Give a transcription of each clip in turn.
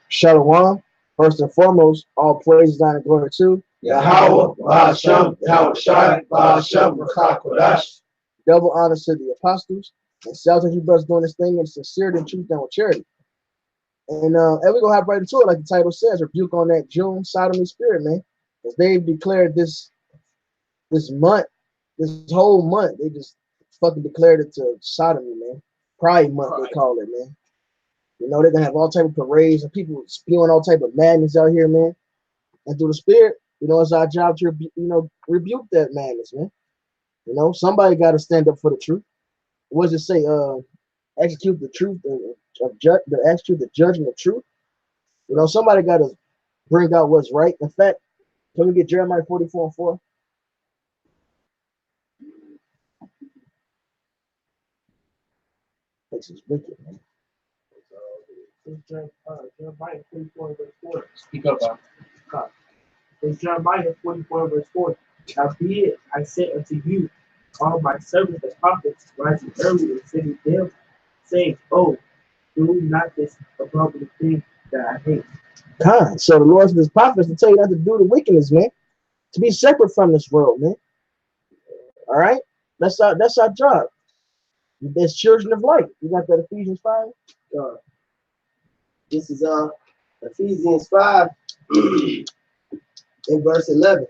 Shalom. First and foremost, all praise, honor, and glory to Yahweh, Bahasham, Yahweh Shai, Bahasham, Rakha Kodash. double honors to the apostles. And shout out to you brothers doing this thing in sincerity and truth and with charity. And we're going to hop right into it, like the title says, rebuke on that June sodomy spirit, man. Because they've declared this month, this whole month, they just fucking declared it to sodomy, man. Pride month, they call it, man. You know, they're going to have all type of parades and people spewing all type of madness out here, man. And through the spirit, you know, it's our job to, rebuke that madness, man. You know, somebody got to stand up for the truth. What does it say? Execute the truth, execute the judgment of truth. You know, somebody got to bring out what's right. In fact, can we get Jeremiah 44:4? This is wicked, man. Jeremiah 44:4. Speak up, It's Jeremiah 44:4. Howbeit I say unto you, all my servants the prophets rising early and sitting them, saying, oh, do not this abominable thing that I hate. God. So the Lord says prophets to tell you not to do the wickedness, man. To be separate from this world, man. All right? That's our job. There's children of light. You got that Ephesians 5? This is Ephesians 5 in verse 11.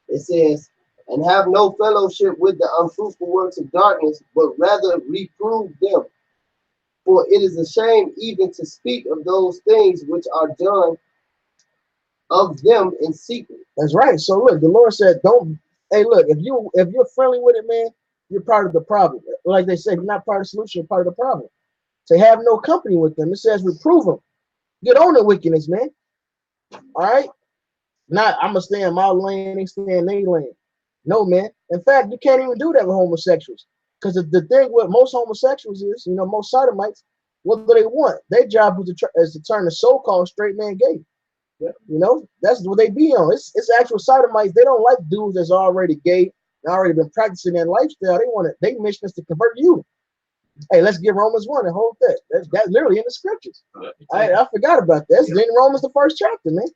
It says, and have no fellowship with the unfruitful works of darkness, but rather reprove them. For it is a shame even to speak of those things which are done of them in secret. That's right. So look, the Lord said, don't, hey, look, if you're friendly with it, man, you're part of the problem. Like they said, you're not part of the solution, you're part of the problem. So have no company with them. It says reprove them. Get on the wickedness, man. All right? Not, I'm going to stay in my lane, they stay in their lane. No, man. In fact, you can't even do that with homosexuals. Because the thing with most homosexuals is, you know, most sodomites, what do they want? Their job is to turn the so-called straight man gay. You know, that's what they be on. It's actual sodomites. They don't like dudes that's already gay and already been practicing that lifestyle. They mission is to convert you. Hey, let's get Romans 1 and hold that. That's literally in the scriptures. I forgot about that. It's in Romans the 1st chapter, man.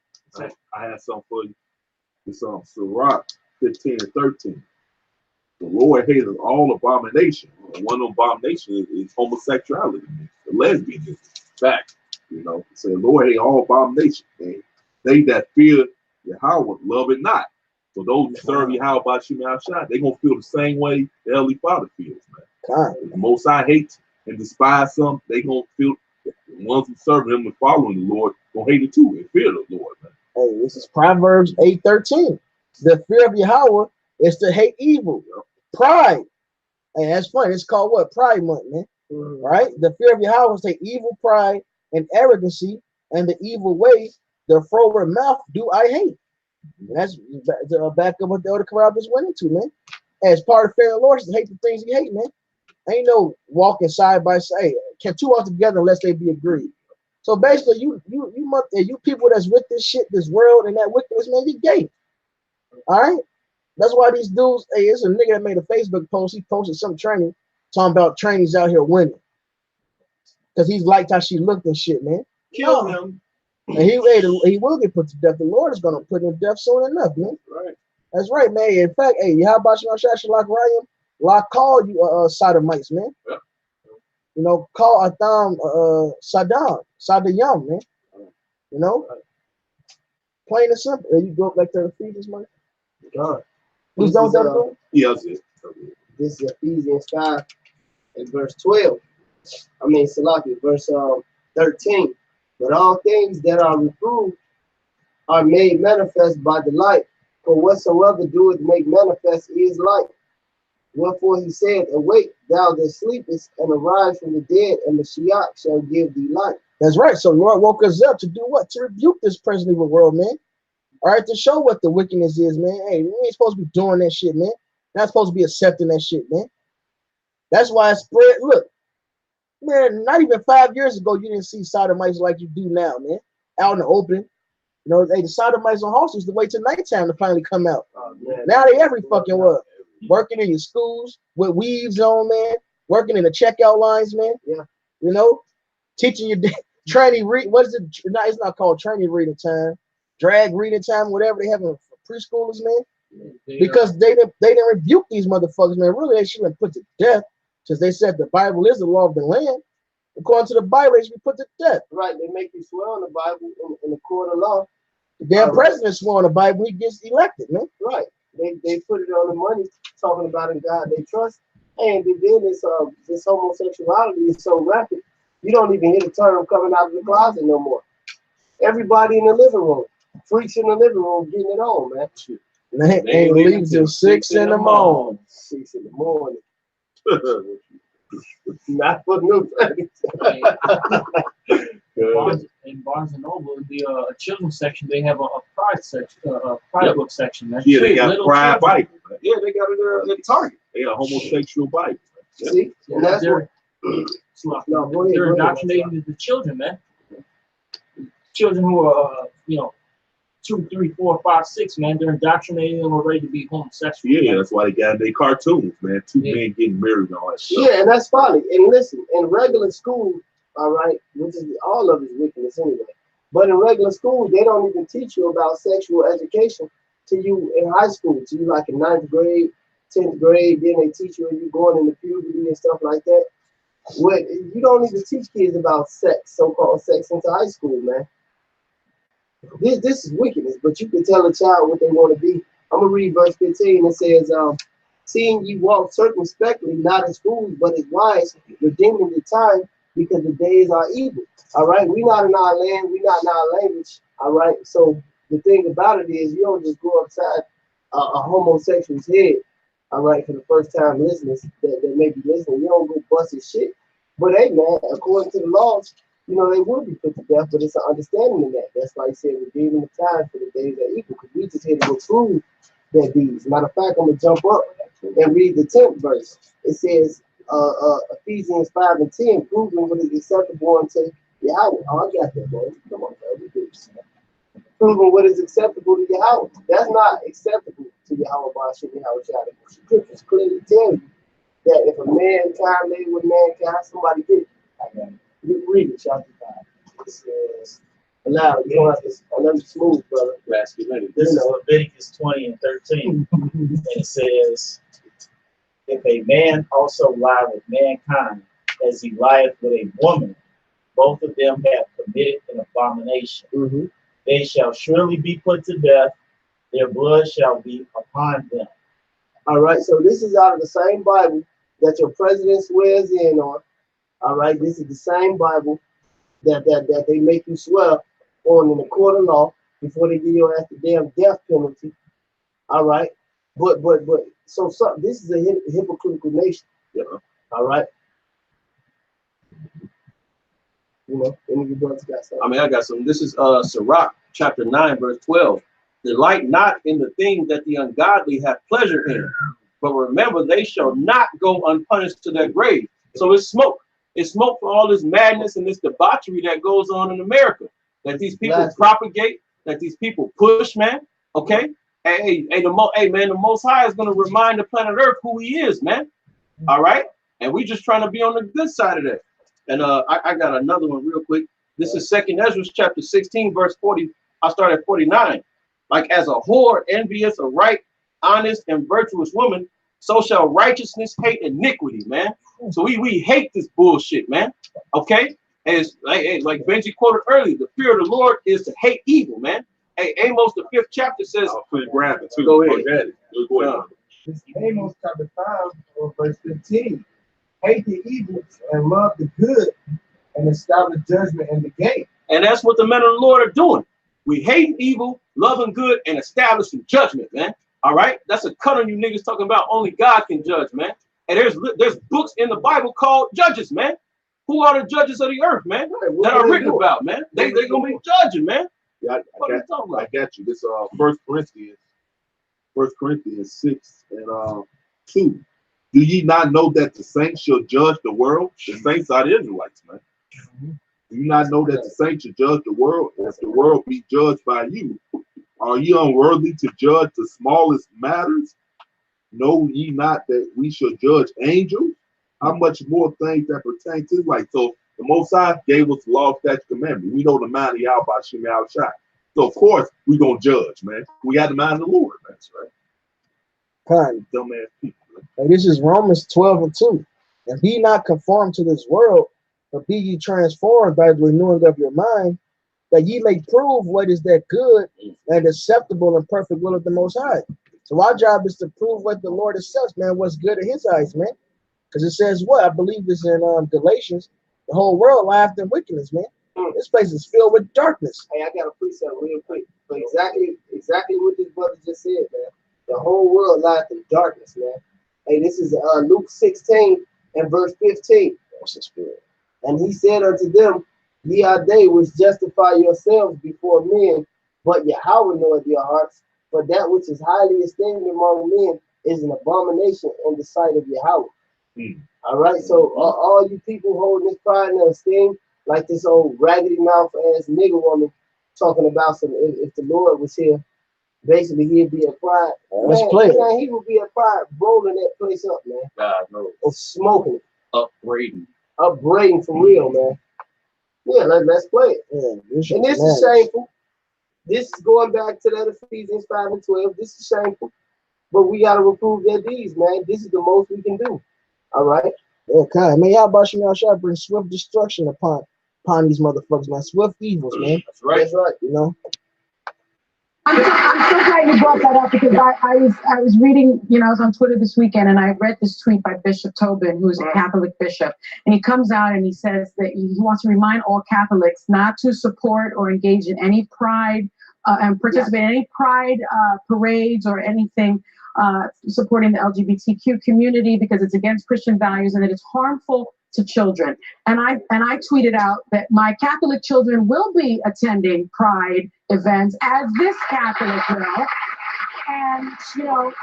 I have something for you. It's Sirach 15 and 13. The Lord hates all abomination. And one abomination is homosexuality, the lesbianism. Fact, you know. Say, so Lord hates all abomination. Man. They that fear Yahweh love it not. So those who serve Yahweh by Shema Shai, they're gonna feel the same way the Heavenly Father feels, man. The Most High hates and despise some, they gonna feel the ones who serve him and following the Lord gonna hate it too and fear the Lord, man. Hey, this is Proverbs 8:13. The fear of Yahweh is to hate evil. Pride. Hey, that's funny. It's called what? Pride month, man. Right? The fear of Yahweh is to hate evil, pride, and arrogancy, and the evil way, the froward mouth do I hate. And that's back up what the elder Corral just went into, man. As part of fear of the Lord is to hate the things he hate, man. Ain't no walking side by side. Can two walk together unless they be agreed? So basically, you people that's with this shit, this world, and that wickedness, man, you gay. All right? That's why these dudes, hey, it's a nigga that made a Facebook post. He posted some training talking about trainees out here winning. Because he's liked how she looked and shit, man. Kill him. And he will get put to death. The Lord is going to put him to death soon enough, man. Right. That's right, man. In fact, hey, how about you, Shalak Ryan? Call you sodomites, man. Yeah. You know, call Atham Sadayam, man. You know? Plain and simple. And you go back to the Ephesians, man. God. Who's don't that? Yeah, that's it. This is Ephesians 5 and verse 12. I mean, Salaki, verse 13. But all things that are reproved are made manifest by the light. For whatsoever doeth make manifest is light. Wherefore he said, awake, thou that sleepest, and arise from the dead, and the Mashiach shall give thee light. That's right. So Lord woke us up to do what? To rebuke this present evil world, man. All right, to show what the wickedness is, man. Hey, we ain't supposed to be doing that shit, man. Not supposed to be accepting that shit, man. That's why it spread. Look, man, not even 5 years ago, you didn't see sodomites like you do now, man. Out in the open. You know, hey, the sodomites on horses used to wait till nighttime to finally come out. Now they every fucking what? Working in your schools with weaves on, man. Working in the checkout lines, man. Yeah. You know? teaching you training read. What is it? No, it's not called training reading time, drag reading time, whatever they have for preschoolers, man. Because they didn't rebuke these motherfuckers, man. Really, they should have been put to death because they said the Bible is the law of the land. According to the Bible, they should be put to death. Right, they make you swear on the Bible in the court of law. The damn president swore on the Bible, he gets elected, man. Right. They put it on the money, talking about in God they trust. And then this homosexuality is so rapid, you don't even hear the term coming out of the closet no more. Everybody in the living room, freaks in the living room getting it on, man. They ain't leaving till 6 in the morning. 6 in the morning. Not for new in Barnes and Noble, the children's section, they have a pride section, pride book section. Man. Yeah, they got pride Bible. Yeah, they got it at Target. They got homosexual Bible. Yeah. See, and that's they're indoctrinating the children, man. Children who are, 2, 3, 4, 5, 6, man. They're indoctrinating them already to be homosexual. Yeah, man. That's why they got their cartoons, man. Two men getting married and all that stuff. Yeah, and that's folly. And listen, in regular school, all right, which is all of it is wickedness anyway. But in regular school, they don't even teach you about sexual education to you in high school, to you like in 9th grade, 10th grade. Then they teach you when you going into puberty and stuff like that. You don't even teach kids about sex, so-called sex, into high school, man. This is wickedness, but you can tell a child what they want to be. I'm going to read verse 15. It says, seeing you walk circumspectly, not as fools, but as wise, redeeming the time, because the days are evil. All right, we're not in our land, we're not in our language. All right, so the thing about it is, you don't just go upside a homosexual's head. All right, for the first time listeners that may be listening, you don't go bust his shit. But hey, man, according to the laws, they will be put to death, but it's an understanding of that. That's why he said, redeeming the time for the days are evil, because we just here to reprove their deeds. Matter of fact, I'm gonna jump up and read the 10th verse. It says, Ephesians 5 and 10, proving what is acceptable unto Yahweh. Oh, I got that, boy. Come on, man. Proving what is acceptable to Yahweh. That's not acceptable to Yahweh. The scriptures clearly tell you that if a mankind lay with mankind, somebody get it. I got it. You read it, chapter 5. It says, allow you don't have to. I know you smooth, brother. This is Leviticus 20 and 13, and it says, if a man also lie with mankind as he lieth with a woman, both of them have committed an abomination. They shall surely be put to death. Their blood shall be upon them. All right, so this is out of the same Bible that your president swears in on. All right, this is the same Bible that they make you swear on in the court of law before they give you the damn death penalty. All right, but so this is a hypocritical nation. Yeah. All right. Any of you brothers got something? I got some. This is Sirach chapter 9, verse 12. Delight not in the things that the ungodly have pleasure in, but remember they shall not go unpunished to their grave. So it's smoke. It's smoke for all this madness and this debauchery that goes on in America, that these people propagate, that these people push, man. Okay? Hey, man, the Most High is going to remind the planet Earth who he is, man. All right? And we just trying to be on the good side of that. And I got another one real quick. This is 2nd Ezra chapter 16, verse 40. I'll start at 49. Like as a whore envious a right, honest, and virtuous woman, so shall righteousness hate iniquity, man. So we hate this bullshit, man. Okay? And it's like Benji quoted earlier, the fear of the Lord is to hate evil, man. Hey, Amos, the 5th chapter says, I'll put it grab it too. Go ahead. Go ahead. This is Amos chapter 5, verse 15. Hate the evil and love the good, and establish judgment in the gate. And that's what the men of the Lord are doing. We hate evil, loving good, and establishing judgment, man. All right? That's a cut on you niggas talking about only God can judge, man. And there's books in the Bible called Judges, man. Who are the judges of the earth, man? That are written about, man. They're gonna be judging, man. Yeah, I got you. This 1 Corinthians 6 and 2. Do ye not know that the saints shall judge the world? The saints are the Israelites, man. Do you not know that the saints shall judge the world, as the world be judged by you? Are ye unworthy to judge the smallest matters? Know ye not that we shall judge angels? How much more things that pertain to life? So The Most High gave us the law, statute, commandment. We know the mind of Yahweh by Shem Shai. So of course we gonna judge, man. We got the mind of the Lord, man. That's right. Kind. Dumbass people. And this is Romans 12:2. And be not conformed to this world, but be ye transformed by the renewing of your mind, that ye may prove what is that good and acceptable and perfect will of the Most High. So our job is to prove what the Lord accepts, man, what's good in his eyes, man. Because it says what? I believe this in Galatians. The whole world laughed in wickedness, man. This place is filled with darkness. Hey, I got a precept real quick. But exactly what this brother just said, man. The whole world lies in darkness, man. Hey, this is Luke 16 and verse 15. What's the spirit? And he said unto them, ye are they which justify yourselves before men, but Yahweh knoweth your hearts. For that which is highly esteemed among men is an abomination in the sight of Yahweh. All right, so all you people holding this pride and esteem, like this old raggedy mouth ass nigger woman talking about some, if the Lord was here, basically he'd be a pride. Let's Man, play it. man, he would be a pride rolling that place up, man. God knows. And smoking it. Upgrading. For real, man. Yeah, let's play it. Yeah, And this is shameful. This is going back to that Ephesians 5 and 12. This is shameful. But we got to reprove their deeds, man. This is the most we can do. All right? Okay, man, how about you now? Shall bring swift destruction upon these motherfuckers, man. Swift evils, man. That's right. That's right. You know? I'm so glad you brought that up because I was reading, I was on Twitter this weekend and I read this tweet by Bishop Tobin, who's a Catholic bishop, and he comes out and he says that he wants to remind all Catholics not to support or engage in any pride and participate in any pride parades or anything supporting the LGBTQ community because it's against Christian values and that it's harmful to children. And I tweeted out that my Catholic children will be attending pride events as this Catholic will. And,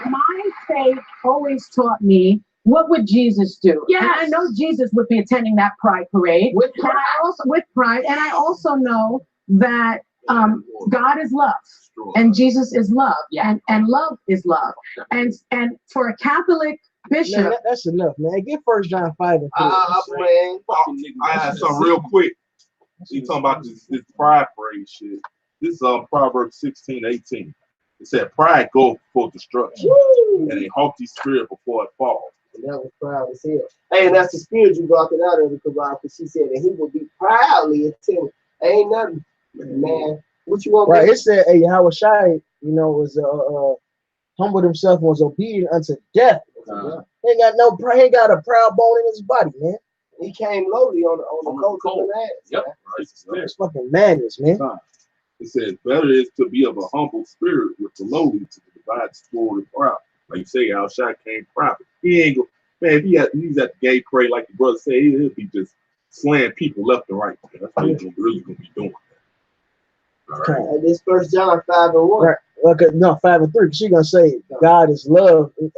my faith always taught me, what would Jesus do? Yes. And I know Jesus would be attending that pride parade with pride. And I also know that God is love and Jesus is love and love is love. And for a Catholic bishop, man, that's enough, man. Get 1 John 5 and 3. I have something real quick. You talking about this pride parade shit. This is Proverbs 16:18. It said, pride goes before destruction, and a haughty spirit before it falls. And that was proud as hell. Hey, and that's the spirit you brought it out of the Quran, because she said that he will be proudly attending. Ain't nothing, man. What you want? Right, it said, hey, Yahweh Shai, was humbled himself and was obedient unto death. He ain't got a proud bone in his body, man. He came lowly on the coat of the ass. Yep. Right. It's fucking madness, man. It says, better is to be of a humble spirit with the lowly to divide spoil the proud. Like you say, Al Shai came private. He ain't go, man, if he's at the gay parade, like the brother said, he'll be just slaying people left and right. Man. That's what he's really gonna be doing. All right. And this 1 John 5 and 1. Right. Okay, no, 5 and 3. She gonna say God is love and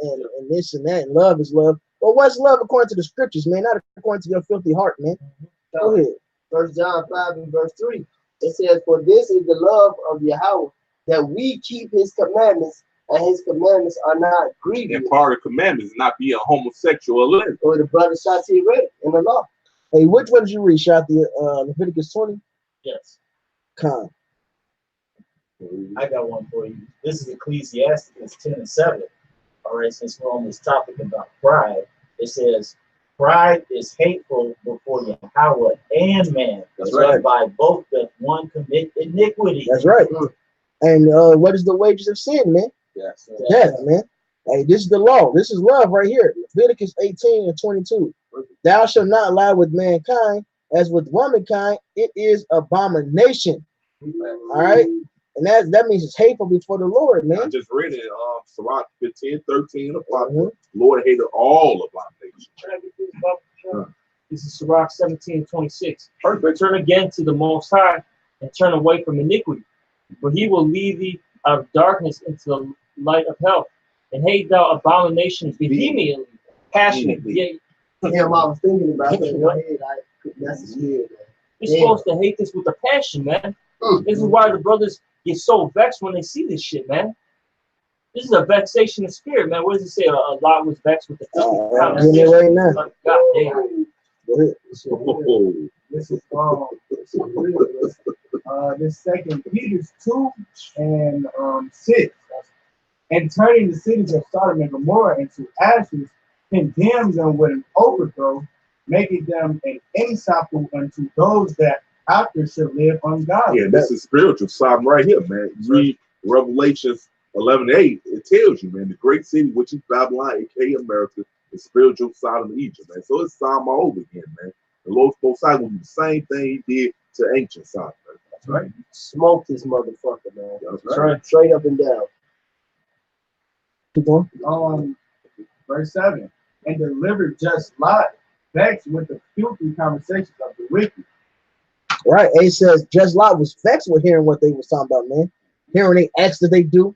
this and that, and love is love. Well, what's love according to the scriptures, man? Not according to your filthy heart, man. Go ahead. 1 John 5 and verse 3. It says, for this is the love of Yahweh, that we keep his commandments, and his commandments are not grievous. And part of the commandments is not be a homosexual or lesbian. Or the brother Shati read it in the law. Hey, which one did you read, Shati? Leviticus 20? Yes. Con. I got one for you. This is Ecclesiastes 10 and 7. All right, since we're on this topic about pride, it says, pride is hateful before Yahweh and man. That's right. By both doth one commit iniquity. That's right. And what is the wages of sin, man? Yes. Death, man. Hey, this is the law. This is love right here. Leviticus 18 and 22. Thou shalt not lie with mankind, as with womankind, it is abomination. All right? And that means it's hateful before the Lord, man. I just read it, Sirach 15:13. Lord hated all abominations. This is Sirach 17:26. Return again to the Most High and turn away from iniquity, for he will lead thee out of darkness into the light of health, and hate thou abominations vehemently, passionately. Yeah, I was thinking about that in my head. That's a spirit, man. You're supposed to hate this with a passion, man. This is why the brothers get so vexed when they see this shit, man. This is a vexation of spirit, man. What does it say? A lot was vexed with the Right now. God damn. Go ahead. This is this 2 Peter 2 and 6. And turning the cities of Sodom and Gomorrah into ashes, condemn them with an overthrow, making them an example unto those that after should live ungodly. Yeah, this is spiritual Sodom right here, man. Read Revelations 11:8. It tells you, man, the great city, which is Babylon, aka America, is spiritual Sodom and Egypt, man. So it's Sodom all over again, man. The Lord Most High will do the same thing he did to ancient Sodom, man. That's right. Smoke this motherfucker, man. That's right. Straight up and down. Keep on. Verse 7. And delivered just Lot, vexed with the filthy conversations of the wicked. Right. It says just Lot was vexed with hearing what they was talking about, man. Hearing the acts that they do.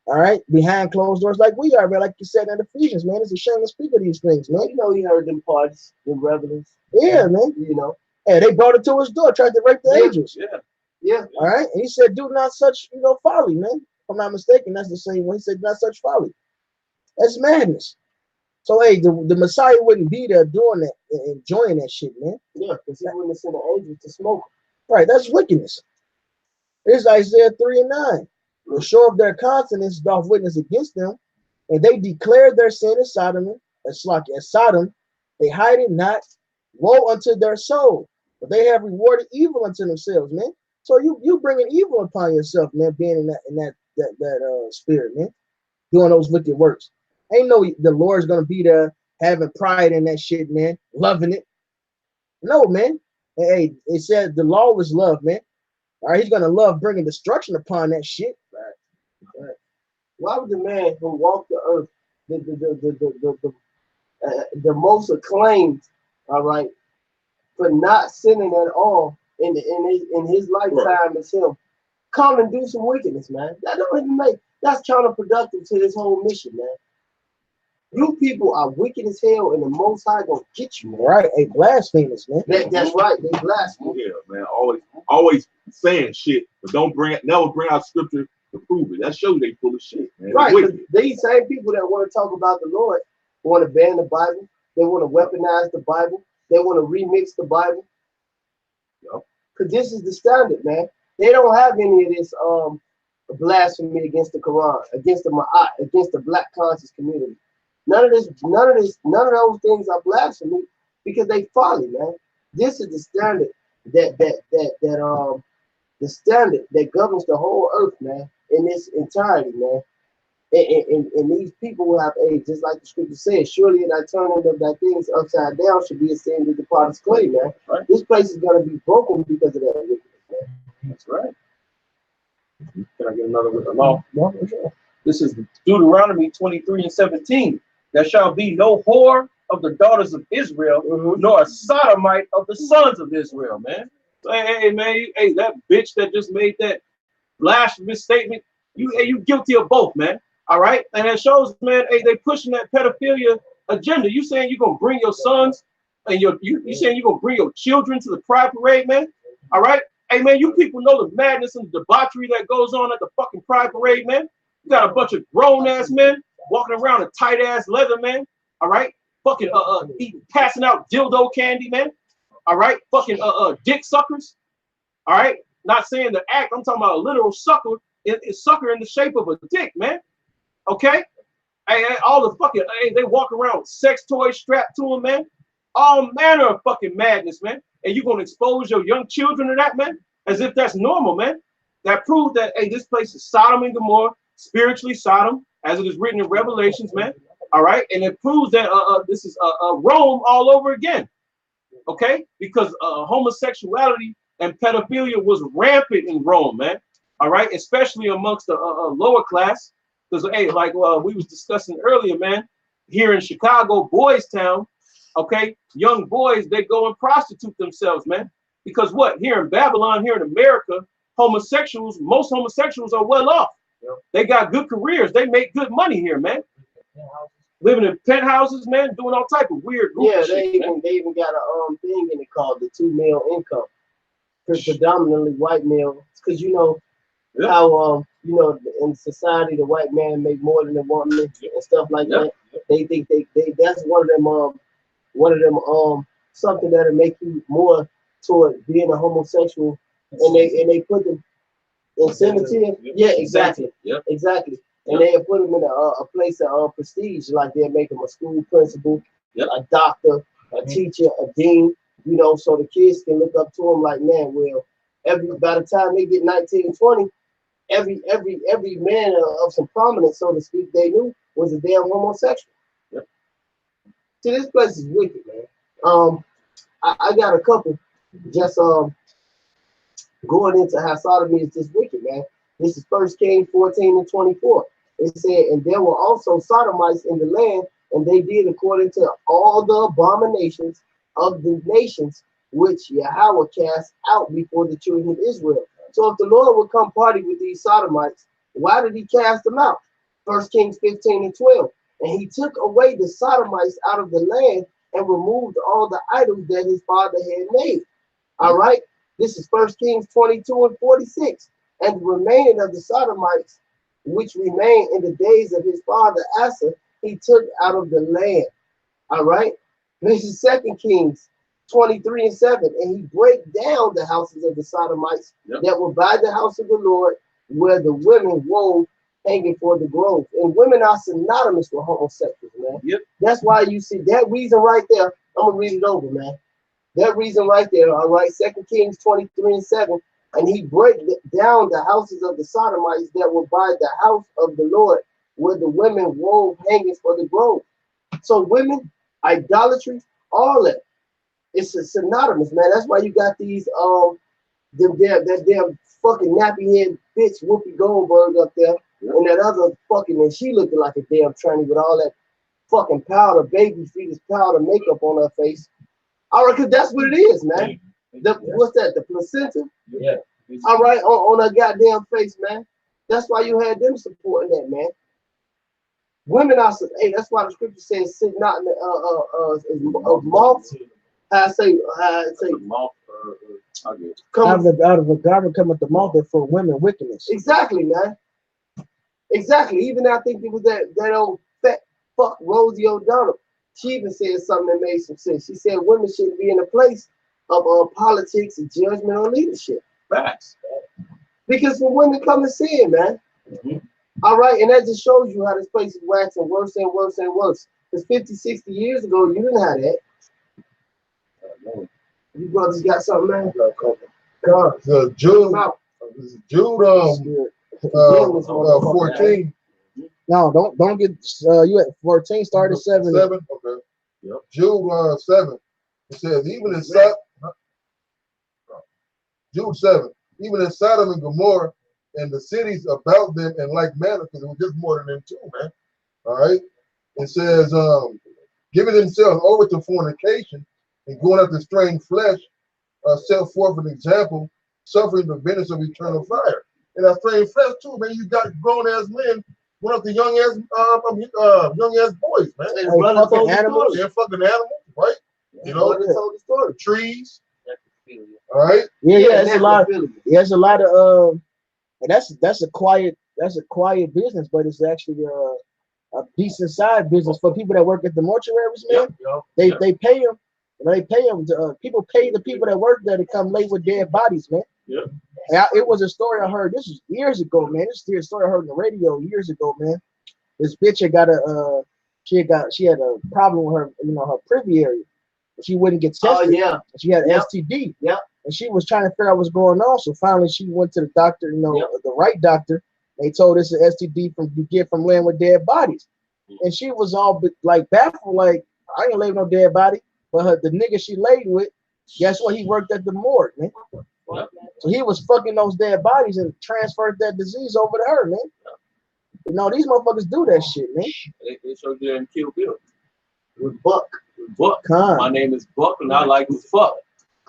All right, behind closed doors, like we are, man. Like you said in Ephesians, man. It's a shame to speak of these things, man. You know, he heard them parties, them revelings. Yeah, man. You know. Hey, they brought it to his door, tried to rape the angels. Yeah. All right, and he said, "Do not such, folly, man." If I'm not mistaken, that's the same one. He said, "Not such folly." That's madness. So, hey, the Messiah wouldn't be there doing that, enjoying that shit, man. Yeah, because he wouldn't send an angel to smoke. Right, that's wickedness. It's Isaiah 3 and 9. The show of their consonance doth witness against them, and they declared their sin as Sodom, as Sodom. They hide it not. Woe unto their soul, but they have rewarded evil unto themselves, man. So you bringing evil upon yourself, man, being in that spirit, man, doing those wicked works. Ain't no the Lord's gonna be there having pride in that shit, man, loving it. No, man. Hey, it said the law was love, man. All right, he's gonna love bringing destruction upon that shit. Right. Why would the man who walked the earth, the most acclaimed, all right, for not sinning at all in his lifetime as him, come and do some wickedness, man? That don't even make. That's counterproductive to his whole mission, man. You people are wicked as hell, and the Most High gonna get you, man. Right, a blasphemous, man. That's right. They blaspheme. Yeah, man. Always saying shit, but never bring out scripture to prove it. That shows they full of shit, man. Right. These same people that want to talk about the Lord want to ban the Bible. They want to weaponize the Bible. They want to remix the Bible. Because this is the standard, man. They don't have any of this blasphemy against the Quran, against the Ma'at, against the black conscious community. None of those things are blasphemy because they folly, man. This is the standard the standard that governs the whole earth, man, in its entirety, man. And these people will have age, just like the scripture says, surely in that turning of that things upside down should be a sin to the potter's clay, man. Right. This place is going to be broken because of that wickedness, man. That's right. Can I get another with the law? No, for sure. This is Deuteronomy 23 and 17. There shall be no whore of the daughters of Israel, nor a sodomite of the sons of Israel, man. So, hey, man, hey, that bitch that just made that blasphemous statement, you guilty of both, man. All right, and it shows, man, hey, they pushing that pedophilia agenda. You saying you're gonna bring your sons and you saying you're gonna bring your children to the pride parade, man? All right, hey, man, you people know the madness and the debauchery that goes on at the fucking pride parade, man. You got a bunch of grown ass men walking around in tight ass leather, man. All right, fucking passing out dildo candy, man. All right, fucking dick suckers. All right, not saying the act. I'm talking about a literal sucker. It's sucker in the shape of a dick, man. Okay, hey, all the fucking they walk around with sex toys strapped to them, man. All manner of fucking madness, man. And you gonna expose your young children to that, man? As if that's normal, man. That proves that hey, this place is Sodom and Gomorrah, spiritually Sodom, as it is written in Revelations, man. All right, and it proves that this is Rome all over again. Okay, because homosexuality and pedophilia was rampant in Rome, man. All right, especially amongst the lower class. Because, hey, like we was discussing earlier, man, here in Chicago, Boys Town, okay, young boys, they go and prostitute themselves, man. Because what? Here in Babylon, here in America, most homosexuals are well off. Yeah. They got good careers. They make good money here, man. Living in penthouses, man, doing all type of weird shit, they even got a thing in it called the 2 male income. Predominantly white male. Because you know how in society the white man make more than the woman and stuff like that. They think they that's one of them something that'll make you more toward being a homosexual, and they put them in cemetery. Yeah, exactly. Yep. Exactly. And they put them in a place of prestige, like they'll make them a school principal, a doctor, a teacher, a dean, so the kids can look up to them like, man, well, by the time they get 19 and 20, every man of some prominence, so to speak, they knew was a damn homosexual. Yep. See, this place is wicked, man. I got a couple just going into how sodomy is just wicked, man. This is 1 Kings 14 and 24. It said, and there were also sodomites in the land, and they did according to all the abominations of the nations which Yahweh cast out before the children of Israel. So if the Lord would come party with these sodomites, why did he cast them out? 1 Kings 15 and 12. And he took away the sodomites out of the land and removed all the idols that his father had made. All right. This is 1 Kings 22 and 46. And the remaining of the sodomites, which remained in the days of his father Asa, he took out of the land. All right. This is 2 Kings 23 and 7. And he break down the houses of the sodomites that were by the house of the Lord, where the women wove hanging for the grove. And women are synonymous with homosexuals, man. Yep. That's why you see that reason right there. I'm gonna read it over, man. That reason right there, all right. 2 Kings 23 and 7. And he break down the houses of the sodomites that were by the house of the Lord, where the women wove hangings for the grove. So women, idolatry, all that. It's a synonymous, man. That's why you got these that damn fucking nappy head bitch Whoopi Goldberg up there, and that other fucking, and she looking like a damn tranny with all that fucking powder, baby fetus powder makeup on her face. All right, cause that's what it is, man. What's that? The placenta? Yeah. All right, on her goddamn face, man. That's why you had them supporting that, man. Women are, hey, that's why the scripture says, sit not in the of moths. I say Moth, out of a garment cometh the mouth for women wickedness. Exactly, man. Exactly. Even I think it was that old fat fuck Rosie O'Donnell. She even said something that made some sense. She said women shouldn't be in a place of politics and judgment or leadership. Facts. Because when women come to sin, man. All right, and that just shows you how this place is waxing worse and worse and worse. Because 50, 60 years ago, you didn't have that. You brothers got something, man? God. Jude 14. No, don't get you at 14. Start at 7. 7. Okay. Yep. Jude 7. It says even in Jude 7. Even in Sodom and Gomorrah and the cities about them in like manner, because it was just more than them too, man. All right. It says giving themselves over to fornication and going after strange flesh, set forth an example, suffering the vengeance of eternal fire. And that strange flesh too, man. You got grown ass men going up to young ass boys, man. And brother told the animals. story. They're fucking animals, right? You know, Brother told the story. trees. All right. Yeah, it's a lot. Yeah, it's a lot of and that's a quiet business, but it's actually a decent side business for people that work at the mortuaries, man. They pay them. They pay them. People pay the people that work there to come lay with dead bodies, man. It was a story I heard. This was years ago, man. This is a story I heard on the radio years ago, man. This bitch had got she had a problem with her, her privy area. She wouldn't get tested. Oh yeah. She had STD. Yeah. And she was trying to figure out what's going on. So finally, she went to the doctor, the right doctor. They told us an STD you get from laying with dead bodies. And she was all like baffled, like I ain't laying no dead body. But the nigga she laid with, guess what? He worked at the morgue, man. So he was fucking those dead bodies and transferred that disease over to her, man. These motherfuckers do that shit, man. They showed you in Kill Bill. With Buck. Buck. My name is Buck, and I like to fuck.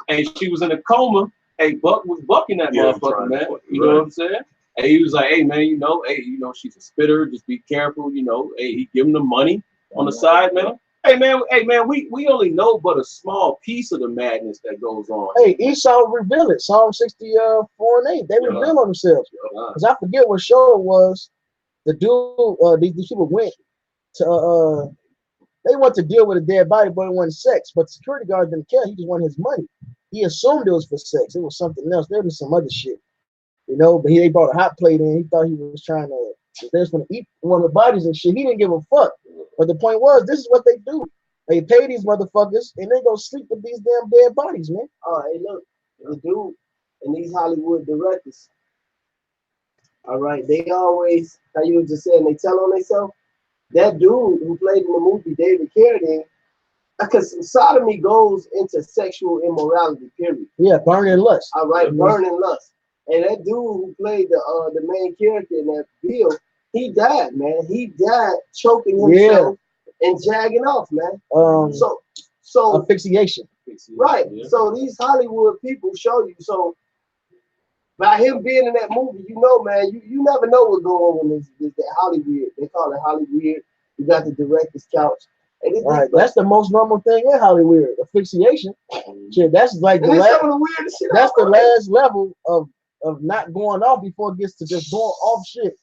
And she was in a coma. Hey, Buck was bucking that motherfucker, man. You know what I'm saying? And he was like, hey, man, she's a spitter. Just be careful, Hey, he give him the money on the side, man. Hey, man, we only know but a small piece of the madness that goes on. Hey, Esau reveal it. Psalm 64 and 8. They reveal on themselves. Because I forget what show it was. The dude, these people went to, they want to deal with a dead body, but it wasn't sex. But the security guard didn't care. He just wanted his money. he assumed it was for sex. It was something else. There was some other shit, you know. But they brought a hot plate in. He thought he was trying to. They was gonna eat one of the bodies and shit. He didn't give a fuck. But the point was, this is what they do. They pay these motherfuckers and they go sleep with these damn dead bodies, man. Oh, hey, look, the dude and these Hollywood directors. All right, they always, how you were just saying, they tell on themselves. That dude who played in the movie David Carradine, because sodomy goes into sexual immorality, period. Yeah, Barney and Lush. All right, Barney and Lush. And that dude who played the main character in that film, he died, man. He died choking himself and jagging off, man. So asphyxiation. Right. Yeah. So these Hollywood people show you. So by him being in that movie, you know, man, you never know what's going on with this that Hollywood. They call it Hollywood. You got the director's couch. And right. That's the most normal thing in Hollywood. Asphyxiation. Shit, that's like the last. That's the last level of not going off before it gets to just going off shit.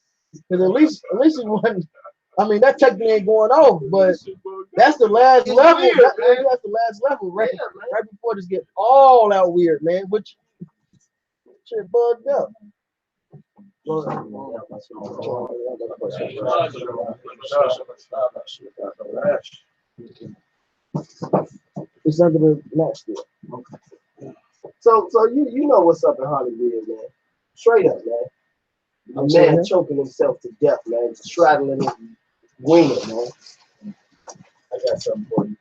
Because at least it wasn't. I mean, that technically ain't going off, but that's the last level. Weird, that's the last level, right? Right before this get all out weird, man. Which shit bugged up. It's under the match still. So you know what's up in Hollywood, man. Straight up, man. A man choking himself to death, man. Straddling his wiener, man. I got something for you.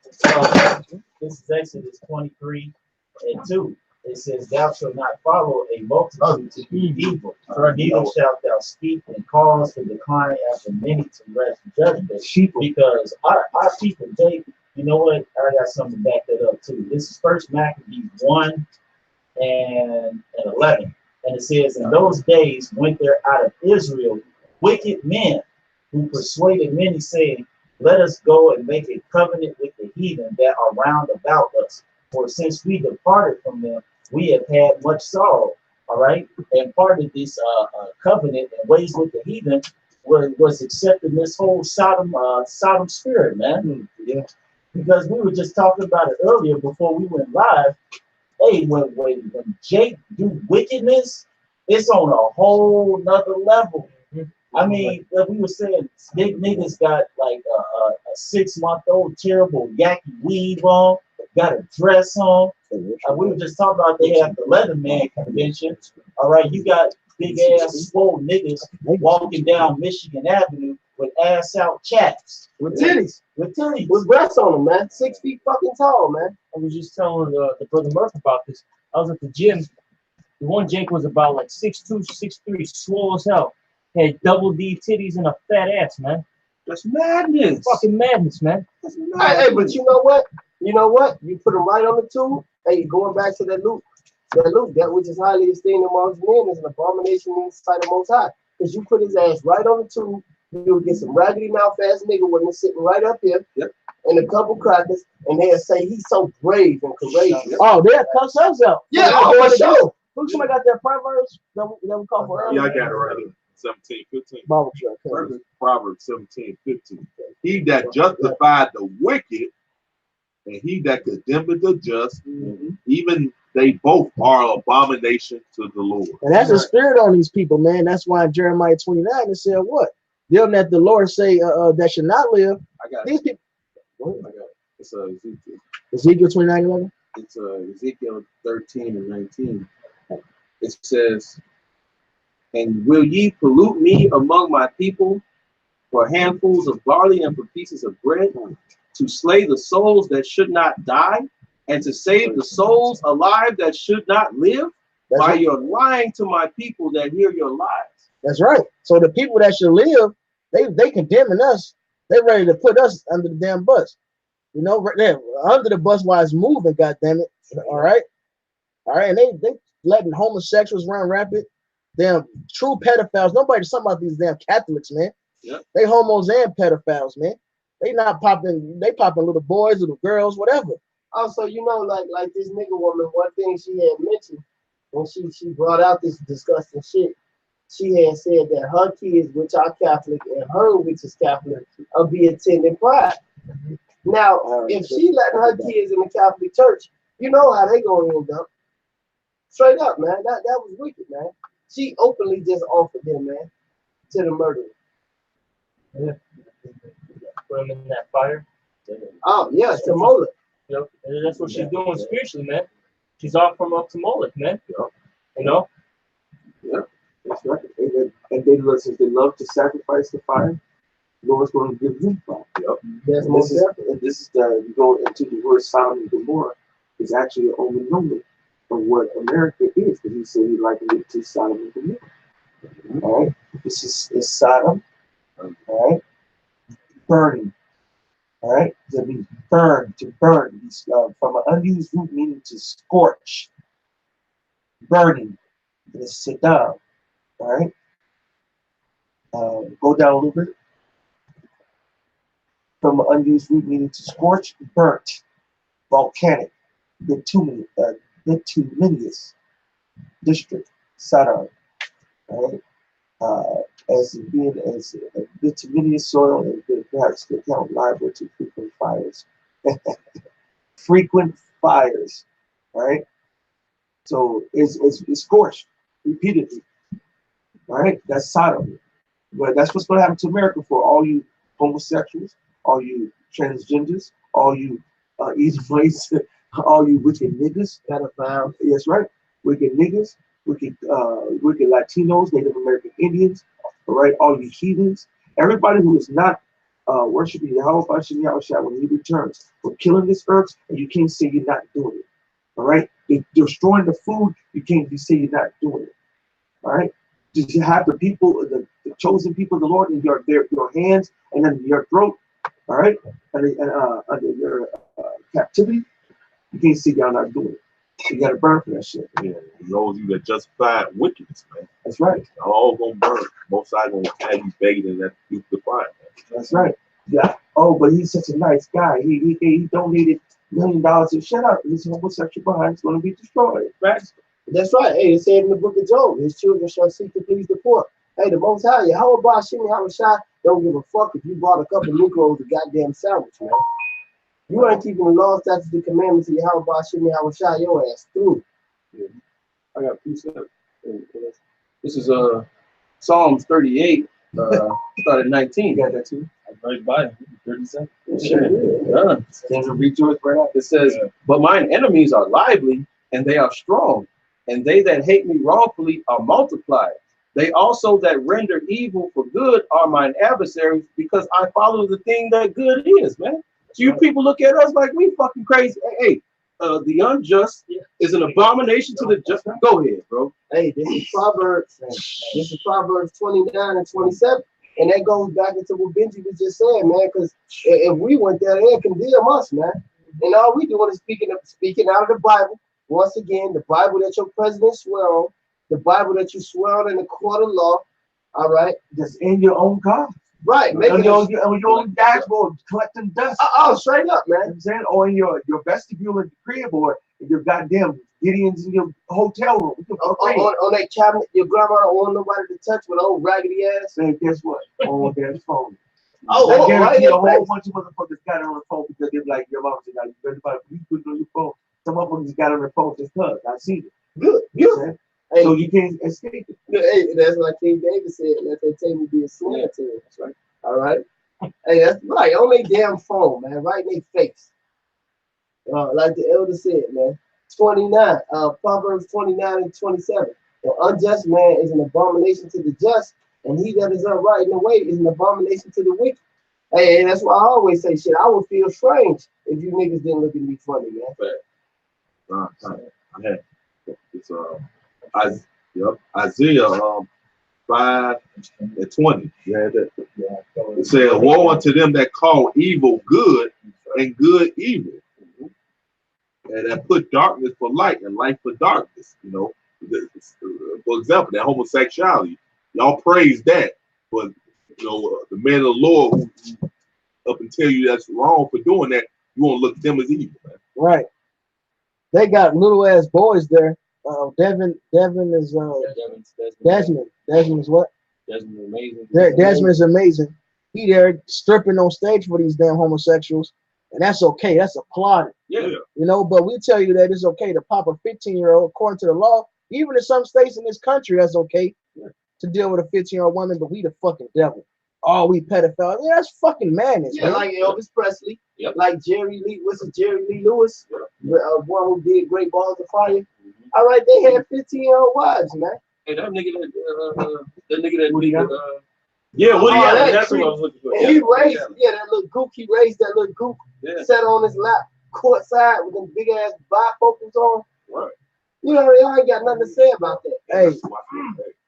This is Exodus 23:2. It says, "Thou shalt not follow a multitude to do evil, neither shalt thou speak and cause to decline after many to rest judgment." Because our people, Jake, you know what? I got something to back that up too. This is First Maccabees 1:11. And it says, "In those days went there out of Israel wicked men who persuaded many, saying, Let us go and make a covenant with the heathen that are round about us. For since we departed from them, we have had much sorrow." All right. And part of this covenant and ways with the heathen was accepting this whole Sodom spirit, man. Yeah. Because we were just talking about it earlier before we went live. Hey, when Jake do wickedness, it's on a whole nother level. I mean, like we were saying, big niggas got like a 6-month-old terrible yacky weave on, got a dress on. We were just talking about they have the Leatherman convention. All right, you got big ass swole niggas walking down Michigan Avenue with ass out chaps. With titties. With titties. With breasts on them, man. 6 feet fucking tall, man. I was just telling the brother Murph about this. I was at the gym. The one Jake was about like 6'2", 6'3", swole as hell. Had double D titties and a fat ass, man. That's madness. Fucking madness, man. That's madness. Hey, but you know what? You know what? You put them right on the tube. Hey, going back to that Luke, that which is highly esteemed amongst men is an abomination in the sight of Most High. Because you put his ass right on the tube, you'll get some raggedy mouth ass nigga with him sitting right up here, and a couple crackers, and they'll say he's so brave and courageous. Oh, they'll cuss us out. Yeah, oh, for sure. Look, somebody got that Proverbs that we call for earlier. Yeah, I got it right here. 17:15. Bible track. Proverbs 17:15. He that justified the wicked and he that condemneth the just, even they both are abomination to the Lord. And that's a spirit on these people, man. That's why in Jeremiah 29 it said what? Them that the Lord say that should not live. I got these people. I got it. It's Ezekiel. Ezekiel 29:11. It's Ezekiel 13:19. It says, "And will ye pollute me among my people for handfuls of barley and for pieces of bread, to slay the souls that should not die, and to save the souls alive that should not live? By your lying to my people that hear your lies." That's right. So the people that should live, they condemning us. They ready to put us under the damn bus. You know, right there, under the bus while it's moving, goddamn it. All right. And they letting homosexuals run rapid. Damn true pedophiles. Nobody's talking about these damn Catholics, man. Yeah. They homos and pedophiles, man. They not popping, they popping little boys, little girls, whatever. Also, you know, like this nigga woman, one thing she had mentioned when she brought out this disgusting shit, she had said that her kids, which are Catholic, and her, which is Catholic, will be attending Pride. Now, if she letting her kids in the Catholic Church, you know how they gonna end up. Straight up, man. That was wicked, man. She openly just offered him, man, to the murderer. Yeah. Put him in that fire. Oh, yeah, to Moloch. Yep. And that's what she's doing spiritually, man. She's offering up to Moloch, man. Yep. You know? Yeah, that's right. And they listen, they love to sacrifice the fire. Lord's going to give you fire. Yep. That's This is the, you go into the word Sodom and Gomorrah, is actually an only moment of what America is, because he said he likened it to Sodom and Gomorrah. All right, this is Sodom. All right, burning. All right, that means burn, to burn. From an unused root meaning to scorch, burning. And it's Sodom. All right, go down a little bit. From an unused root meaning to scorch, burnt, volcanic, bituminous district, Sodom. All right. As being as a bituminous soil and perhaps the account liable to frequent fires. Frequent fires, right? So it's scorched repeatedly. All right, that's Sodom. But that's what's going to happen to America for all you homosexuals, all you transgenders, all you Edomites, all you wicked niggas. Pedophiles. Yes, right. Wicked niggas, wicked Latinos, Native American Indians. All right, all you heathens, everybody who is not worshiping Yahweh when he returns, for killing this earth, and you can't say you're not doing it. All right, they're destroying the food, you can't say you're not doing it. All right, did you have the people, the chosen people of the Lord in your hands and then your throat? All right, and under your captivity, you can't say y'all not doing it. You got to burn for that shit. Yeah, those you that justified wickedness, man. That's right. Y'all all gonna burn. Most sides gonna have you begging in that the fire, man. That's right. Yeah. Oh, but he's such a nice guy. He donated $1 million. And shut up. His homosexual behind is going to be destroyed. Right? That's right. Hey, it said in the book of Job, his children shall seek to please the poor. Hey, the Most High, Yahweh Bashim Yahushua don't give a fuck if you bought a couple of Negroes a goddamn sandwich, man. You ain't keeping the law, statutes, and commandments of Yahweh Bashim Yahushua your ass through. Yeah. I got a piece of it. This is Psalms 38, started 19. You got that too? I'm right by it. 30 seconds. Yeah. Can you read to it right now? It says, but mine enemies are lively, and they are strong, and they that hate me wrongfully are multiplied. They also that render evil for good are mine adversaries, because I follow the thing that good is, man. So you people look at us like we fucking crazy. Hey, the unjust is an abomination to the just. Go ahead, bro. Hey, this is Proverbs. This is Proverbs 29 and 27. And that goes back into what Benji was just saying, man, because if we went there, they'd condemn us, man. And all we doing is speaking out of the Bible. Once again, the Bible that your president swear on, the Bible that you swear on in the court of law, all right? Just in your own car. Right. On your own dashboard, collecting dust. Oh, straight up, man. You know what I'm saying? Or in your vestibule at the crib, or in your goddamn Gideon's in your hotel room. On that cabinet, your grandma don't want nobody to touch with an old raggedy ass. Man, guess what? On their phone. I guarantee a whole bunch of motherfuckers got it on the phone because they're like, your mom said, you put it on your phone. Some motherfuckers got it on their phone just because. I see it. Good. Hey, so you can't escape it. Hey, that's like King David said, let that table be a snare to him. That's right. All right. Hey, that's right. On their damn phone, man. Right in their face. Like the elder said, man. 29, Proverbs 29 and 27. The unjust man is an abomination to the just, and he that is upright in the way is an abomination to the wicked. Hey, that's why I always say shit. I would feel strange if you niggas didn't look at me funny, man. It's Isaiah 5 and 20. Yeah, it says, woe unto them that call evil good and good evil. And that put darkness for light and light for darkness. You know, for example, that homosexuality, y'all praise that, but you know, the man of the Lord who up and tell you that's wrong for doing that, you won't look at them as evil, man. Right. They got little ass boys there. Devin is Desmond. Desmond is what? Desmond is amazing. Desmond is amazing. He there stripping on stage for these damn homosexuals. And that's okay. That's applauded. Yeah. You know, but we tell you that it's okay to pop a 15-year-old according to the law. Even in some states in this country, that's okay to deal with a 15-year-old woman, but we the fucking devil. Oh, we pedophiles. Yeah, that's fucking madness. Yeah, man. like Elvis Presley, Yep. like Jerry Lee, what's it, Jerry Lee Lewis, one who did Great Balls of Fire. All right, they had 15-year-old wives, man. Hey, that nigga that Woody Allen? yeah, Woody Oh, Allen. that That's what I creep. was looking for. And Yeah, he Woody raised, Allen. that little gook, he raised that little gook, Yeah. sat on his lap, courtside with them big ass bifocals on. Right. You know, y'all ain't got nothing to say about that. Hey,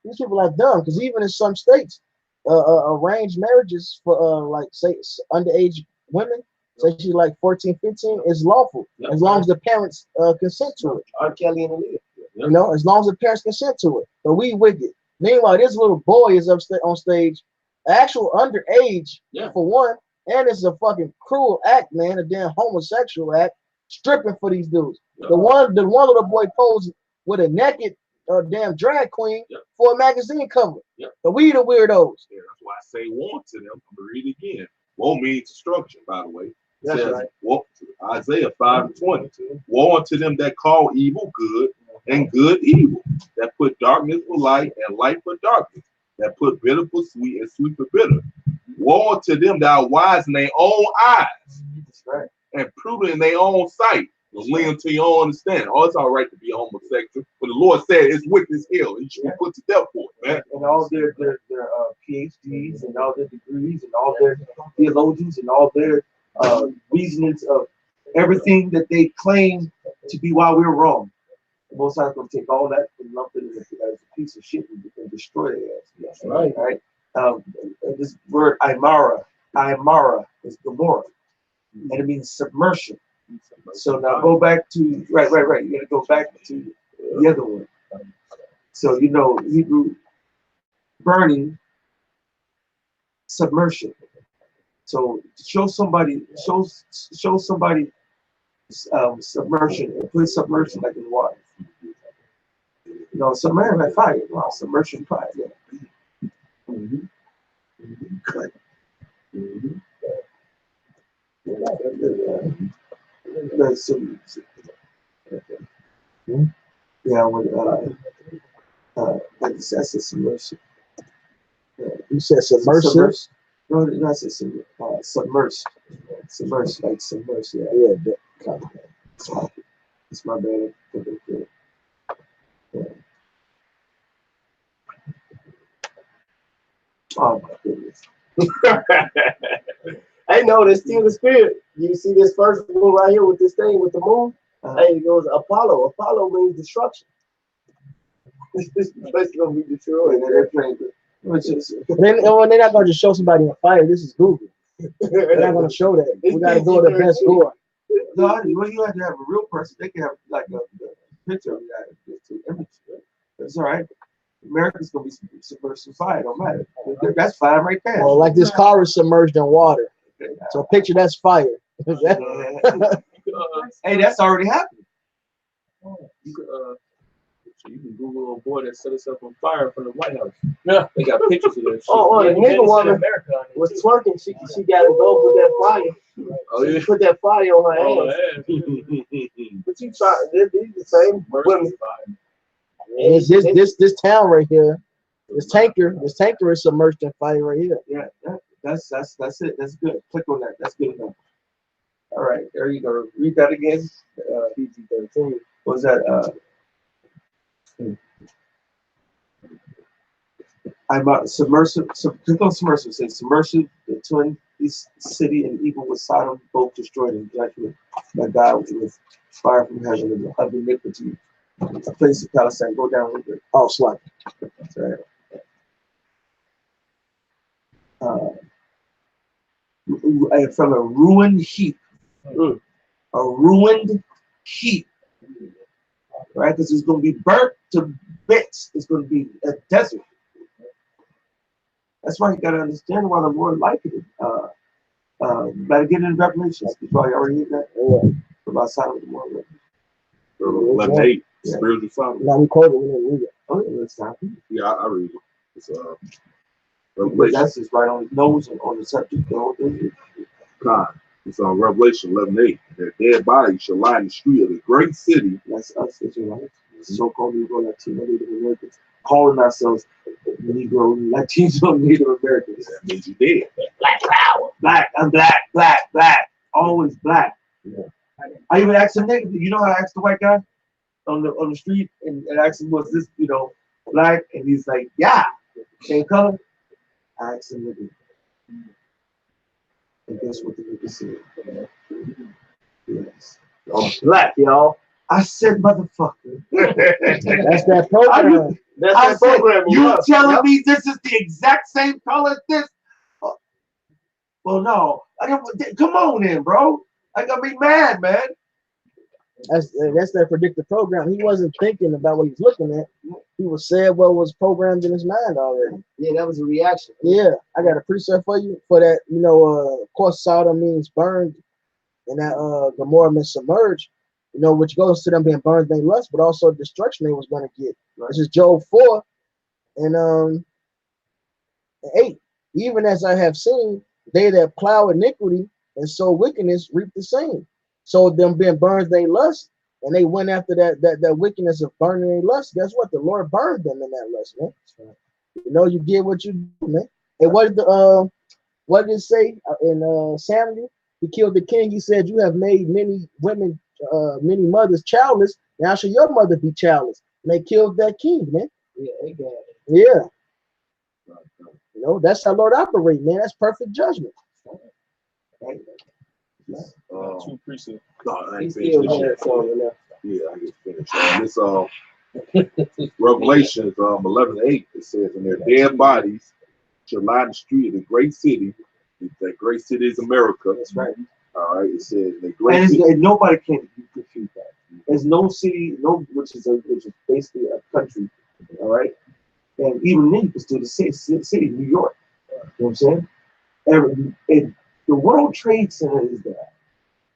these people are dumb because even in some states, arranged marriages for like say underage women, say she's like 14, 15, is lawful as long as the parents consent to it. R. Kelly and Aaliyah. You know, as long as the parents consent to it. But we wicked. Meanwhile, this little boy is on stage, actual underage for one, and it's a fucking cruel act, man, a damn homosexual act, stripping for these dudes. The one little boy posed with a naked damn drag queen for a magazine cover. But we the weirdos. Yeah, that's why I say warn to them. I'm gonna read it again. Woe means destruction, by the way. That's says, right. Isaiah 5:20. Woe unto them that call evil good and good evil, that put darkness for light and light for darkness, that put bitter for sweet and sweet for bitter. Woe unto them that are wise in their own eyes That's right. and prudent in their own sight. Lean unto your own understanding. Oh, it's all right to be homosexual, but the Lord said it's wicked as hell. You should be put to death for it, man. And all their PhDs and all their degrees and all their theologians and all their reasonings of everything that they claim to be why we're wrong. The Most High is going to take all that and lump it as a piece of shit and destroy their ass. That's right. Right. This word Aymara is Gomorrah, and it means submersion. So now go back to right. You got to go back to the other one. So you know Hebrew burning, submersion. So show somebody submersion and put submersion like in water. You know, submersion like fire. Wow, submersion fire. Yeah. That's a submersion. You said submersive? No, that's a submerged. Submerged, like submerged, yeah. Yeah, It's my bad. Yeah. Oh my goodness. Hey, no, that's still the spirit. You see this first one right here with this thing with the moon? Hey, it goes Apollo. Apollo means destruction. This place is gonna be destroyed. And they're playing they're not gonna just show somebody on fire. This is Google. They're not gonna show that. We gotta go to the best door. No, well, you have to have a real person. They can have like a picture of that image. That's all right. America's gonna be submerged in fire. Don't matter. That's fire right there. Well, like this car is submerged in water. So picture that's fire. Hey, that's already happened. You can Google a boy that set himself on fire from the White House. Yeah, they got pictures of that shit. Oh, the nigga woman was twerking. She got involved with that fire. Oh, yeah. She put that fire on her ass. But you try, these the same women. This town right here, this tanker is submerged in fire right here. Yeah, that's it. That's good. Click on that. That's good enough. All right, there you go. Read that again. PG-13. What was that? I'm submersive. Click on submersive. Say submersive. The twin city and evil with Sodom both destroyed in judgment by God with fire from heaven and of iniquity. A place of Palestine. Go down with it. Oh, slap. That's right. From a ruined heap. A ruined heap. Right? Because it's going to be burnt to bits. It's going to be a desert. That's why you got to understand why the Lord liked it. Better get into Revelations. You probably already heard that. Yeah. About Sodom and Gomorrah. 11:8, spiritual Sodom. Now we quote it, we didn't read it. Oh, yeah, let's stop it. Yeah, I read it. It's But that's just right on the nose and on the subject. The whole thing. God. It's on Revelation 11:8. Their dead bodies shall lie in the street of the great city. That's us, Israelites. So-called Negro, Latino, Native Americans, calling ourselves Negro, Latino, Native Americans. That means you dead. Black power. Black. I'm black, black, black. Always black. Yeah. I even asked him negative. You know how I asked the white guy on the street and asked him, was this, black? And he's like, yeah. Same color. I asked him negative. And guess what the nigga said? Yes. I'm black, y'all. I said, motherfucker. That's that program. That's that program. You telling me this is the exact same color as this? Well, no. Come on then, bro. I gotta be mad, man. That's that predictive program. He wasn't thinking about what he was looking at. He was saying what was programmed in his mind already. Yeah, that was a reaction. Yeah, I got a precept for you for that. Of course, Sodom means burned, and that Gomorrah means submerged. Which goes to them being burned they lust, but also destruction they was going to get. Right. This is Job 4 and 8. Even as I have seen, they that plow iniquity and sow wickedness reap the same. So them being burned they lust, and they went after that wickedness of burning they lust. Guess what? The Lord burned them in that lust, man. Right. You get what you do, man. And what did it say in Samuel? He killed the king. He said, "You have made many women, many mothers childless. Now shall your mother be childless." And they killed that king, man. Yeah, they got it. Yeah. That's how Lord operate, man. That's perfect judgment. Two precepts. I ain't finished this shit. Yeah, I get finished. This Revelation 11:8. It says, "And their dead bodies shall lie in the street of the great city." That great city is America. That's right. All right. It says the great city. And nobody can confuse that. There's no city, which is basically a country. All right. And even then, it's still the city, New York. You know what I'm saying? And the World Trade Center is there.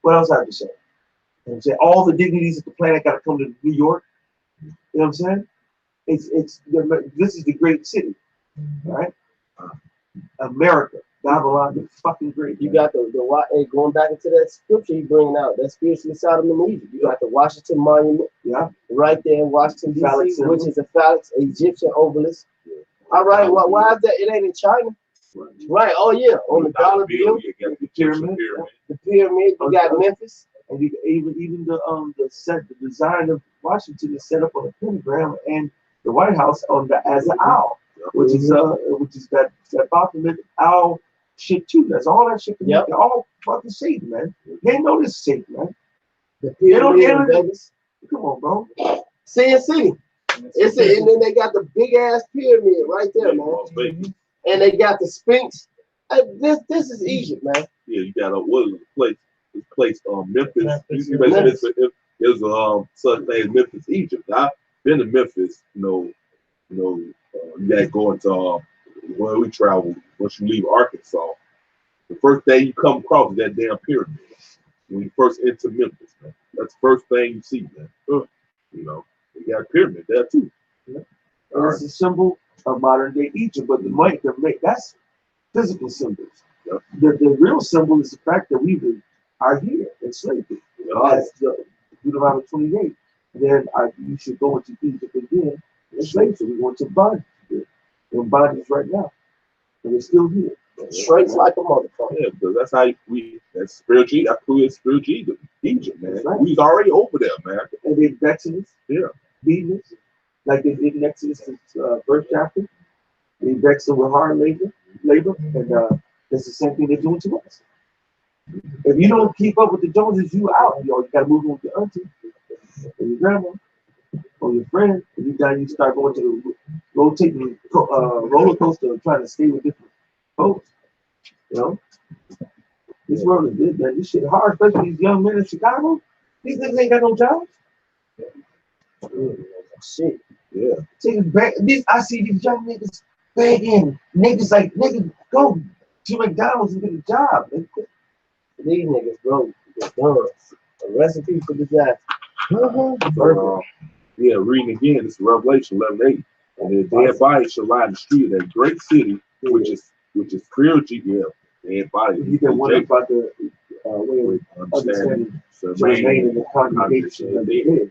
What else I have to say? You know what I'm saying? All the dignities of the planet got to come to New York. You know what I'm saying? This is the great city. All right. America. Babylon, the fucking great. You got the going back into that scripture you bringing out. That's spiritually Sodom and Egypt. You got the Washington Monument, right there in Washington D.C., which is a phallic Egyptian obelisk. Yeah. All right, why is that? It ain't in China, right? Oh yeah, on the dollar bill, the pyramid. The pyramid. You got Memphis, and you even the design of Washington is set up on a pentagram, and the White House as an owl, which is that Baphomet owl. Shit too. That's all that shit. They're all fucking Satan, man. They know this Satan, man. They don't in Vegas. Come on, bro. Sin City. And then they got the big ass pyramid right there, man. And they got the Sphinx. This is Egypt, man. Yeah, you got this place, Memphis. There's such thing as Memphis, Egypt. I've been to Memphis. You got to go into where we travel. Once you leave Arkansas, the first thing you come across is that damn pyramid. When you first enter Memphis, man, that's the first thing you see, man. You got a pyramid there too. Yeah. It's a symbol of modern day Egypt, but that's physical symbols. Yeah. The real symbol is the fact that we are here in slavery. That's Deuteronomy 28. Then you should go into Egypt again in slavery. We're going to bondage. We're in bondage right now. And we're still here. Straight like a motherfucker. Yeah, because that's how that's spiritual. I prove it's spiritual Egypt, man. Right. We was already over there, man. And then Exodus, beating us, like they did in Exodus, first chapter. They vexed them with hard labor, and that's the same thing they're doing to us. If you don't keep up with the Joneses, you out. You gotta move on with your auntie, or your grandma, or your friend, and you start going to the rotating roller coaster and trying to stay with different folks. This world is good, man. This shit hard, especially these young men in Chicago. These niggas ain't got no jobs. Shit. Yeah. I see these young niggas begging. Niggas go to McDonald's and get a job. These niggas broke. They're done. A recipe for disaster. Reading again, it's Revelation 11:8. And their dead bodies shall lie in the street of that great city, which is spiritual. Yeah, dead bodies. You can wonder about the way of understanding Submersion. remain in the congregation of the dead.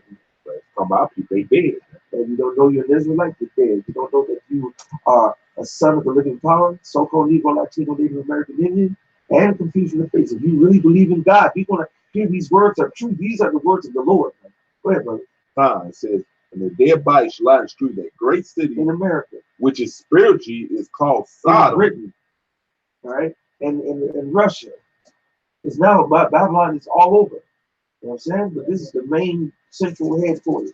Come out, people, they dead. And you don't know you're an Israelite, you're dead. You don't know that you are a son of the living power, so-called Negro, Latino, Native American Indian, and confusion of faith. If you really believe in God, you're going to hear these words are true. These are the words of the Lord. Go ahead, brother. It says, and the dead body shall lie in the street, that great city in America, which is spiritually is called Sodom. Britain, all right, and Russia is now Babylon is all over. You know what I'm saying? But this is the main central headquarters.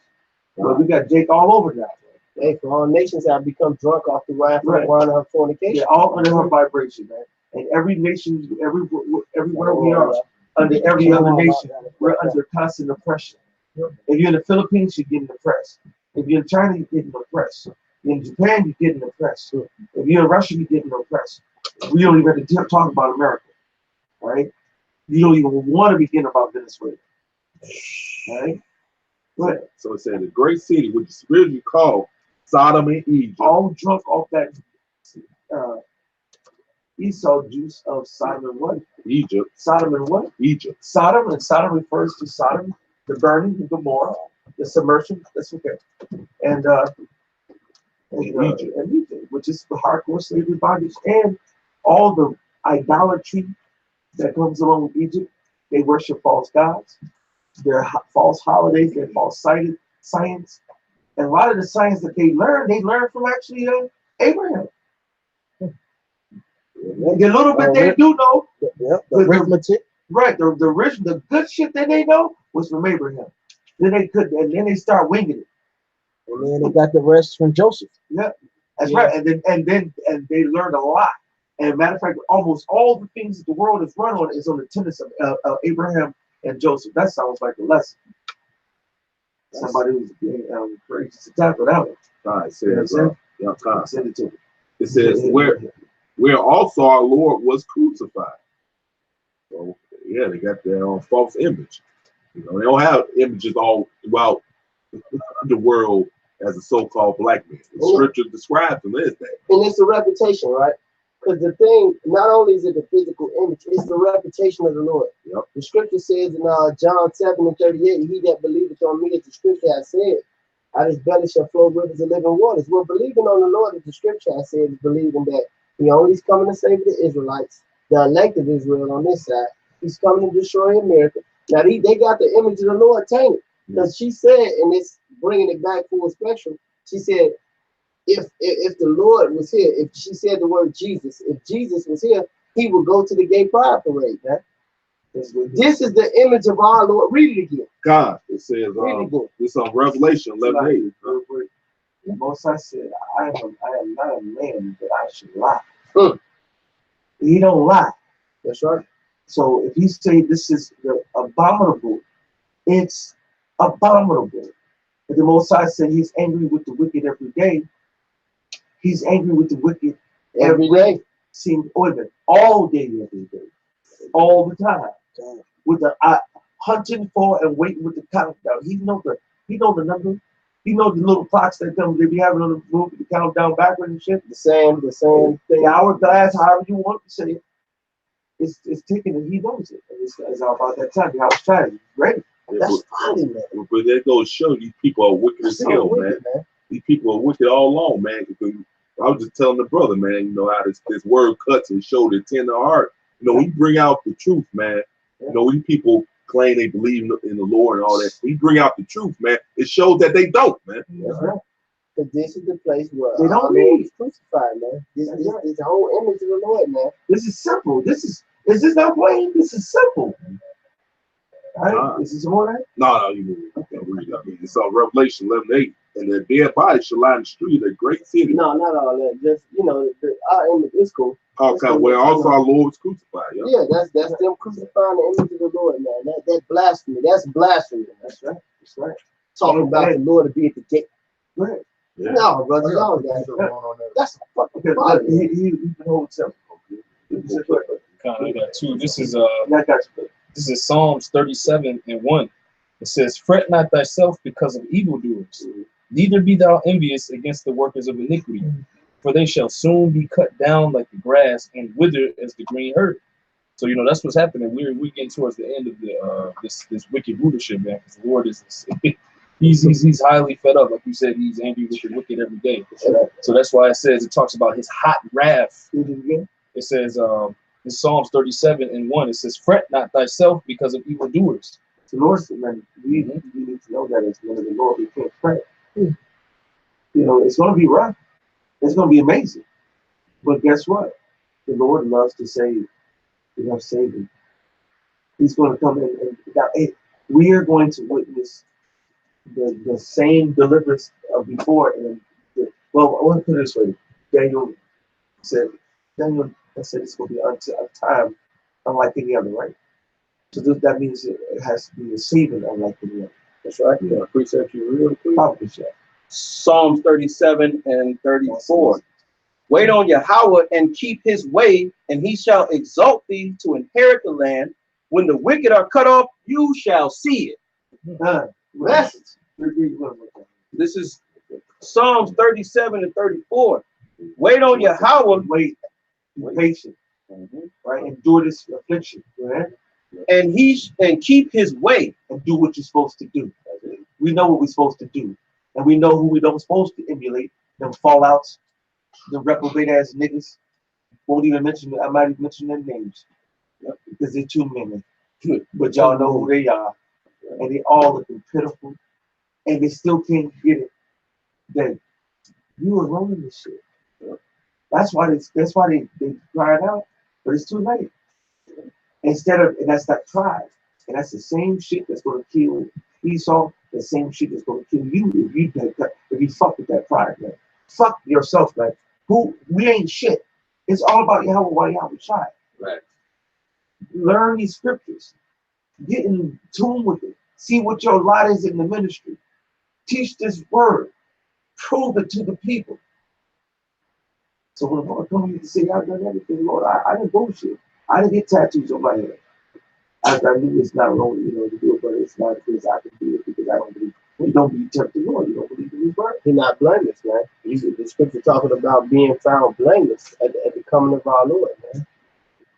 But we got Jake all over now. Hey, for all nations have become drunk off the wine of fornication. Yeah, all under her vibration, man. And every nation, everywhere we are, under every other nation, we're under constant oppression. If you're in the Philippines, you're getting oppressed. If you're in China, you're getting oppressed. If you're in Japan, you're getting oppressed. If you're in Russia, you're getting oppressed. We don't even have to talk about America, all right? You don't even want to begin about Venezuela, all right? But, so it said the great city, which is spiritually called Sodom and Egypt. All drunk off that Esau juice of Sodom and what? Egypt. Sodom and what? Egypt. Sodom, and Sodom refers to Sodom, the burning, the Gomorrah, the submersion. That's okay. And Egypt, which is the hardcore slavery bondage, and all the idolatry that comes along with Egypt. They worship false gods. Their false holidays, their false science, and a lot of the science that they learn from actually Abraham. The little bit they do know, the arithmetic, right? The good shit that they know was from Abraham. Then they start winging it, and then they got the rest from Joseph. Yeah, that's right. And then they learned a lot. And matter of fact, almost all the things that the world is run on is on the tenets of Abraham and Joseph. That sounds like a lesson. Somebody who's crazy to tackle that one. It says, send it to me. It says, where also our Lord was crucified. So, yeah, they got their false image. You know, they don't have images all throughout the world as a so-called black man. The scripture describes them as that. And it's the reputation, right? Because the thing, not only is it the physical image, it's the reputation of the Lord. Yep. The scripture says in John 7:38, he that believeth on me, as the scripture has said, out of his belly shall flow rivers of living waters. Well, believing on the Lord, as the scripture has said, is believing that he only is coming to save the Israelites, the elect of Israel on this side. He's coming to destroy America. Now, they got the image of the Lord tainted. Because she said, and it's bringing it back full spectrum, she said, if the Lord was here, if she said the word Jesus, if Jesus was here, he would go to the gay pride parade, man. This is the image of our Lord. Read it again. God, it says, it's on Revelation 11:8. The Most High said, I am not a man that I should lie. He don't lie. That's right. So if he say this is the abominable, it's abominable. But the Most High said he's angry with the wicked every day. He's angry with the wicked every day. All day, every day. All the time. With the hunting for and waiting with the countdown. He know the number. He know the little clocks that come. They be having on the move the countdown backward and shit. The same thing. The hourglass, however you want to say it. It's ticking and he knows it. And it's all about that time. The house strategy. Ready. That's funny, man. But that goes to show these people are wicked as hell, man. These people are wicked all along, man. I was just telling the brother, man, you know, how this word cuts and shows the tender heart. You know, we bring out the truth, man. You know, these people claim they believe in the Lord and all that. We bring out the truth, man. It shows that they don't, man. That's right. But this is the place where they don't read. Crucified, man. This the whole image of the Lord, man. This is simple. Is this not plain? This is simple. Right? Is this more that? No, you can't read that. It's on Revelation 11:8. And their dead body shall lie in the street of a great city. No, not all that. Just, you know, our image is cool. Okay, where also our Lord was crucified. Yeah, that's them crucifying the image of the Lord, man. That blasphemy. That's blasphemy. That's right. That's right. Talking about the Lord to be at the gate. Right. Yeah. No, brother, y'all got it. That's a fucking body. He can hold himself. I got two. This is Psalms 37:1. It says, "Fret not thyself because of evildoers, neither be thou envious against the workers of iniquity, for they shall soon be cut down like the grass and wither as the green herb." So that's what's happening. We're getting towards the end of the this wicked rulership, man. Because the Lord is he's highly fed up, like you said. He's angry with the wicked every day. So that's why it talks about his hot wrath. It says in Psalms 37:1, it says, "Fret not thyself because of evildoers." The Lord said, man, we need to know that as men of the Lord, we can't fret. It's going to be rough. It's going to be amazing. But guess what? The Lord loves to save. He loves saving. He's going to come in and we are going to witness the same deliverance of before. And well, I want to put it this way. Daniel said it's going to be a time unlike any other, right? So that means it has to be a saving unlike any other. That's right. Yeah, appreciate you really quick. Psalms 37:34. Wait on Yahweh and keep his way, and he shall exalt thee to inherit the land. When the wicked are cut off, you shall see it. This is Psalms 37:34. Wait on Yahweh. Wait. Be patient. Right? Endure this affliction. Right? And keep his way and do what you're supposed to do. We know what we're supposed to do. And we know who we don't supposed to emulate. Them fallouts, the reprobate ass niggas. Won't even mention I might even mention their names. Because they're too many. But y'all know who they are. And they all looking pitiful. And they still can't get it. That you are running this shit. That's why they cried out. But it's too late. And that's that pride. And that's the same shit that's going to kill Esau, the same shit that's going to kill you if you fuck with that pride, man. Fuck yourself, man. We ain't shit. It's all about Yahweh while Yahweh shine. Right. Learn these scriptures. Get in tune with it. See what your lot is in the ministry. Teach this word. Prove it to the people. So when the Lord told me to say, I've done everything, Lord, I didn't bullshit. I didn't get tattoos on my head. I knew it's not wrong, to do it, but it's not because I can do it because I don't believe. You don't believe the Lord. You don't believe in His word. He's not blameless, man. The scripture talking about being found blameless at the coming of our Lord, man.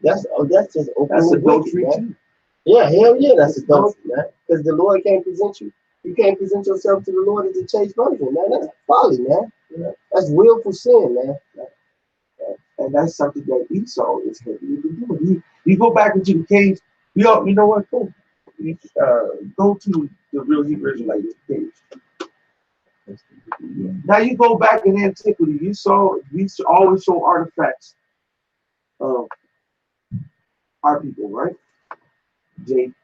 That's just open. That's adultery too. Yeah, hell yeah, that's adultery, man. Because the Lord can't present you. You can't present yourself to the Lord as a chaste virgin, man. That's folly, man. That's willful sin, man. And that's something that Esau is heavy into doing. You go back into the caves. You know what? Go to the real Hebrew Israelite caves. Now you go back in antiquity. We always show artifacts of our people, right? The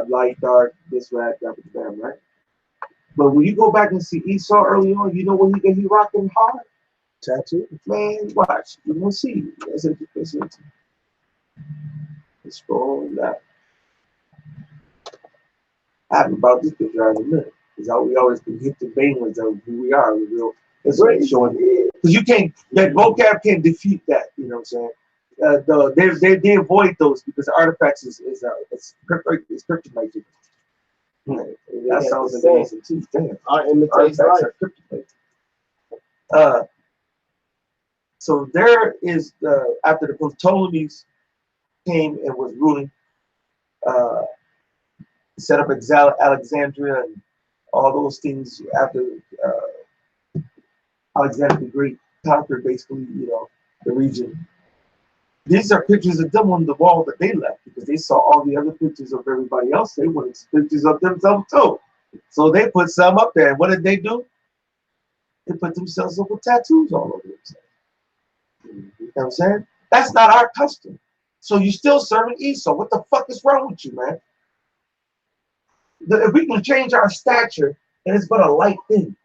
light, dark, this, that, right? But when you go back and see Esau early on, you know when he rocking hard? Tattoo. Man, watch. You won't see. Listen. Let's scroll that. I'm about this picture in a minute. Because we always can hit the veins of who we are. It's right showing. Because you can't, that vocab can't defeat that. You know what I'm saying? They avoid those because artifacts is kryptonite. That sounds amazing too. Damn. Our imitates are kryptonite. So there is after the Ptolemies came and was ruling, set up Alexandria and all those things after Alexander the Great conquered basically, the region. These are pictures of them on the wall that they left because they saw all the other pictures of everybody else. They wanted pictures of themselves too. So they put some up there. And what did they do? They put themselves up with tattoos all over themselves. You know what I'm saying? That's not our custom. So you're still serving Esau. What the fuck is wrong with you, man? If we can change our stature, and it's but a light thing.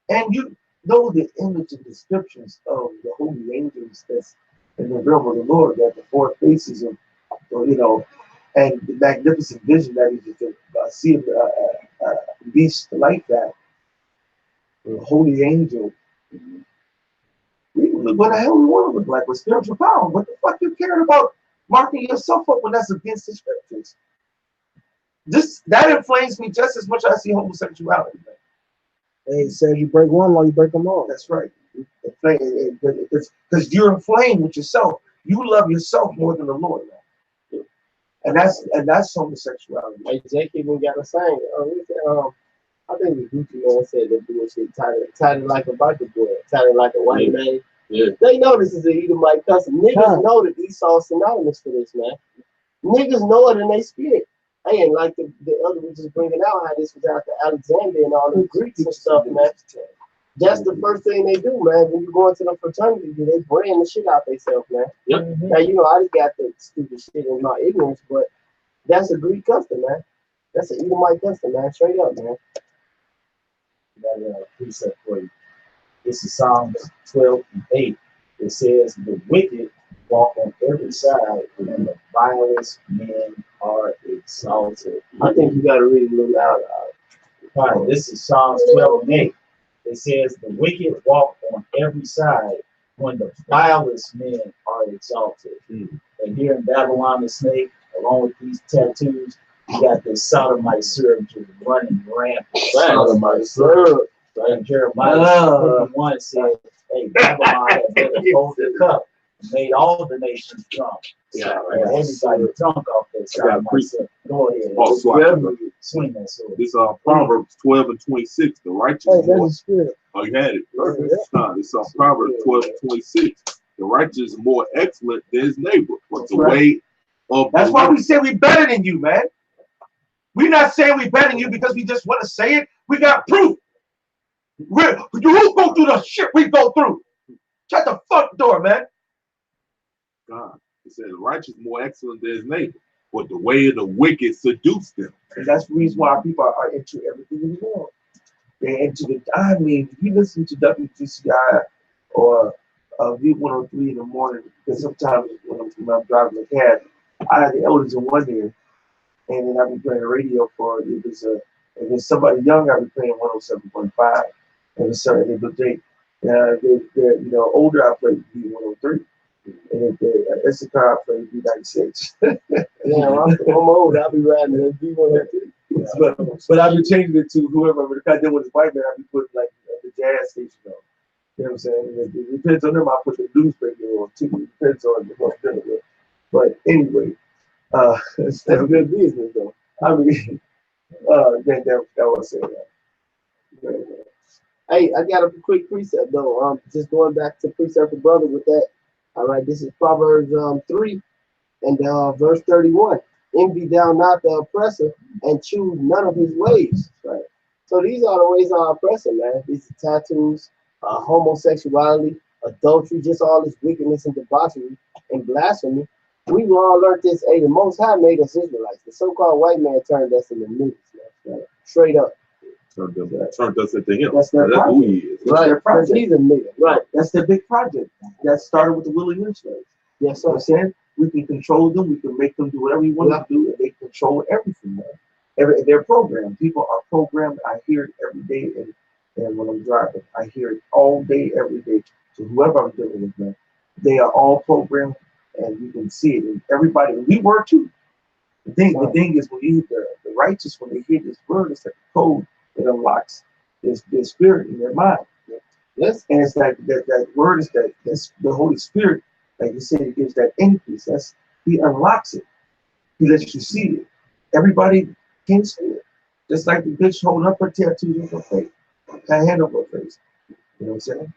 And you know the image and descriptions of the holy angels that's in the realm of the Lord, that the four faces of, and the magnificent vision that is to see a beast like that, a holy angel. We can look what the hell we want to look like with spiritual power. What the fuck you caring about marking yourself up when that's against the scriptures? That inflames me just as much as I see homosexuality. Man. They say you break one law, you break them all. That's right. Because you're inflamed with yourself. You love yourself more than the Lord, man. And that's homosexuality. Hey, Jake even got a saying. I think the Gucci man said that bullshit tied it like a biker boy, tied it like a white man. Yeah. They know this is an Edomite custom. Niggas know that Esau is synonymous for this, man. Niggas know it in their spirit. Hey, and like the other was just bringing out how this was after Alexander and all the Greeks and stuff, man. That's the first thing they do, man. When you go into the fraternity, they brand the shit out themselves, man. Yep. Now, you know, I just got the stupid shit in my ignorance, but that's a Greek custom, man. That's an Edomite custom, man. Straight up, man. That precept for you. This is Psalms 12:8. It says, "The wicked walk on every side, and the vilest men are exalted." I think you got to read a little louder. All right, this is Psalms 12:8. It says, "The wicked walk on every side, when the vilest men are exalted." And here in Babylon the Snake, along with these tattoos, you got this sodomite syrup just running rampant. Sodomite syrup. And Jeremiah 51 said, "Hey, Babylon has been a golden cup and made all the nations drunk." Yeah, And everybody drunk off that sodomite syrup. Go ahead. Swing that sword. This Proverbs 12:26. The righteous. Hey, that's the spirit. Oh, you had it. Perfect. This Proverbs 12:26. The righteous is more excellent than his neighbor, but the way of That's why we say we better than you, man. We're not saying we better than you because we just want to say it. We got proof. You go through the shit we go through. Shut the fuck door, man. God. It says the righteous is more excellent than his neighbor, but the way of the wicked seduce them. And that's the reason why people are into everything in the world. They're into the, I mean, if you listen to WGCI or V103 in the morning, because sometimes when I'm driving the cab, I had the elders in one ear, and then I'd be playing the radio for it. If there's somebody young, I'd be playing 107.5. And it's certain but they're you know, older, I play V103. And if Issachar, I play V96. Yeah, I'm old. I'll be riding the V103. But I've been changing it to whoever. If I did with his white man, I'd be putting like the jazz station on. You know what I'm saying? It depends on them. I put the blues radio on too. It depends on what I'm dealing with. But anyway, that's good business though. I mean, that was saying that. Hey, I got a quick precept though. Just going back to precept for brother with that. All right, this is Proverbs 3 and verse 31. Envy thou not the oppressor, and choose none of his ways. Right. So these are the ways of our oppressor, man. These are tattoos, homosexuality, adultery, just all this wickedness and debauchery and blasphemy. We've all learned this. Hey, the Most High made us Israelites. The so-called white man turned us into niggas, man. Straight up. Turned us into him. That's their project. Who he is. Right. Their project. He's a nigga. Right. That's their big project. That started with the willing slaves. Yes, sir. You know what I'm saying? We can control them. We can make them do whatever we want to do, and they control everything. They're programmed. People are programmed. I hear it every day, and when I'm driving, I hear it all day, every day. So whoever I'm dealing with, man, they are all programmed, and you can see it. And everybody, we were too. The thing is, when you the righteous, when they hear this word, it's like a code that unlocks their spirit in their mind. Yes, and it's like that word is that's the Holy Spirit. Like you said, it gives that increase. He unlocks it. He lets you see it. Everybody can see it. Just like the bitch holding up her tattoos on her face, her hand up her face. You know what I'm saying?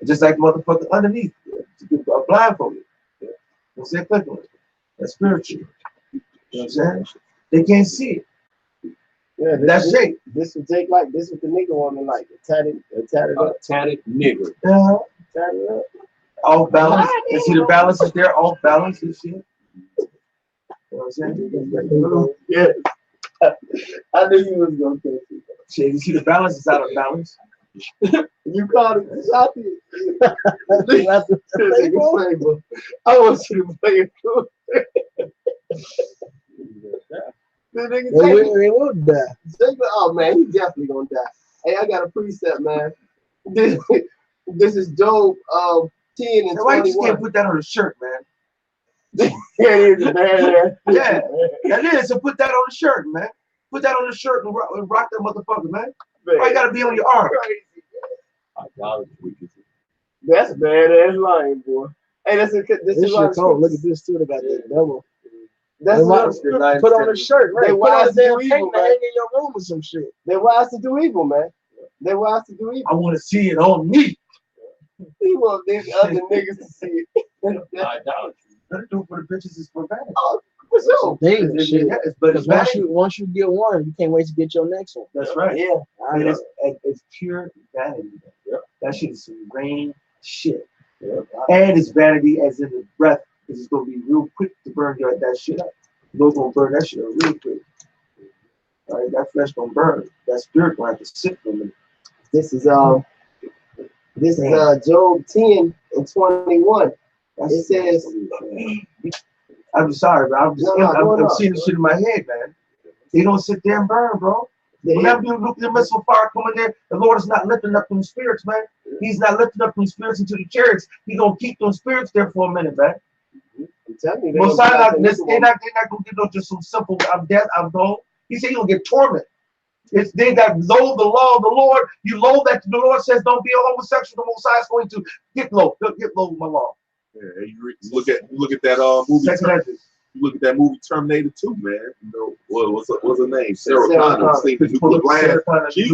Just like motherfucker underneath, blindfolded. You know what I'm saying? That's spiritual. You know what I'm saying? They can't see it. Yeah, that's shape. This would take like this with the nigga woman like a tatted up. Tatted nigger. Tatted up. Off balance. You see the balance is there, off balance and shit. You know what I'm saying? Yeah. I knew you was gonna say it. Shit, you see the balance is out of balance. You called it shot it. I want you to play it through. They will die. Oh man, he's definitely gonna die. Hey, I got a precept, man. This is Job 10 and 21. Why you just can't put that on a shirt, man? Yeah, it is, man. Yeah, that is. So put that on a shirt, man. Put that on a shirt and rock that motherfucker, man. Why you gotta be on your arm? That's badass line, boy. Hey, this is shit cold. Look at this too. They got that double. That's what put on a shirt, right? They Put on a wise to damn do cape evil, to man. hang in your room or some shit. They wise to do evil, man. They wise to do evil. I want to see it on me. He want other niggas to see it. Idolatry. Nothing to do for the bitches is for vanity. Oh, for sure. Dangerous shit. But it's Because vanity. once you get one, you can't wait to get your next one. That's right. Yeah. And it's pure vanity. Yep. That shit is some vain shit. Yep. And it's vanity as in the breath, because it's gonna be real quick to burn that shit up. You're gonna burn that shit up real quick. All right, that flesh gonna burn. That spirit gonna have to sit for a minute. This is Job 10:21. It says, I'm sorry, but I'm seeing this shit in my head, man. They don't sit there and burn, bro. Whenever you look at the missile fire coming there, the Lord is not lifting up them spirits, man. He's not lifting up them spirits into the chariots. He's gonna keep those spirits there for a minute, man. I'm telling you, they're not gonna get no just some simple I'm dead, I'm gone. He said you're gonna get tormented. It's they that loathe the law of the Lord. You loathe that the Lord says don't be a homosexual. The Most High is going to get low with my law. Yeah, you look at that movie. You look at that movie Terminator 2, man. You know what's her name? Sarah Connor. She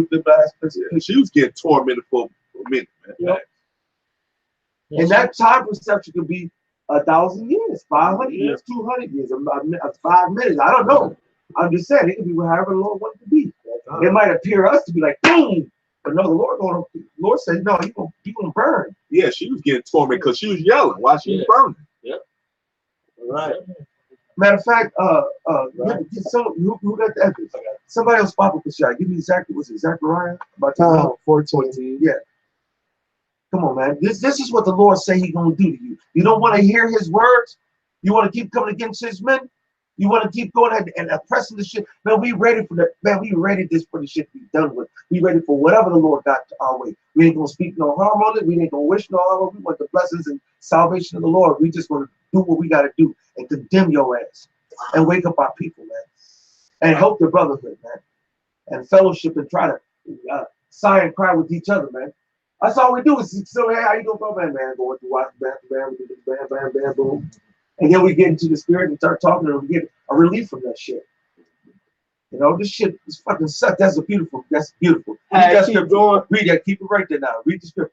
was getting tormented for a minute, man. Yep. And that time perception could be 1,000 years, 500 years, 200 years, 5 minutes. I don't know. I'm just saying it could be however the Lord wants it to be. It might appear us to be like boom, but no, the Lord says no, you gonna burn. Yeah, she was getting tormented because she was yelling while she was burning. Yep. Right. Matter of fact, who got that? Somebody else pop up the shot. Give me exactly what's it, Zechariah? About 14. Yeah. Come on, man. This is what the Lord say He's gonna do to you. You don't want to hear His words. You want to keep coming against His men. You want to keep going and oppressing the shit. Man, we ready for that. Man, we ready for the shit to be done with. We ready for whatever the Lord got our way. We ain't gonna speak no harm on it. We ain't gonna wish no harm on it. We want the blessings and salvation of the Lord. We just want to do what we got to do and condemn your ass and wake up our people, man, and help the brotherhood, man, and fellowship and try to sigh and cry with each other, man. That's all we do is so hey, how you doing, man? Going through watch, bam, we do this, bam, boom. And then we get into the spirit and start talking and we get a relief from that shit. You know, this shit is fucking suck. That's beautiful. Read that scripture. Going. Read that. Keep it right there now. Read the scripture.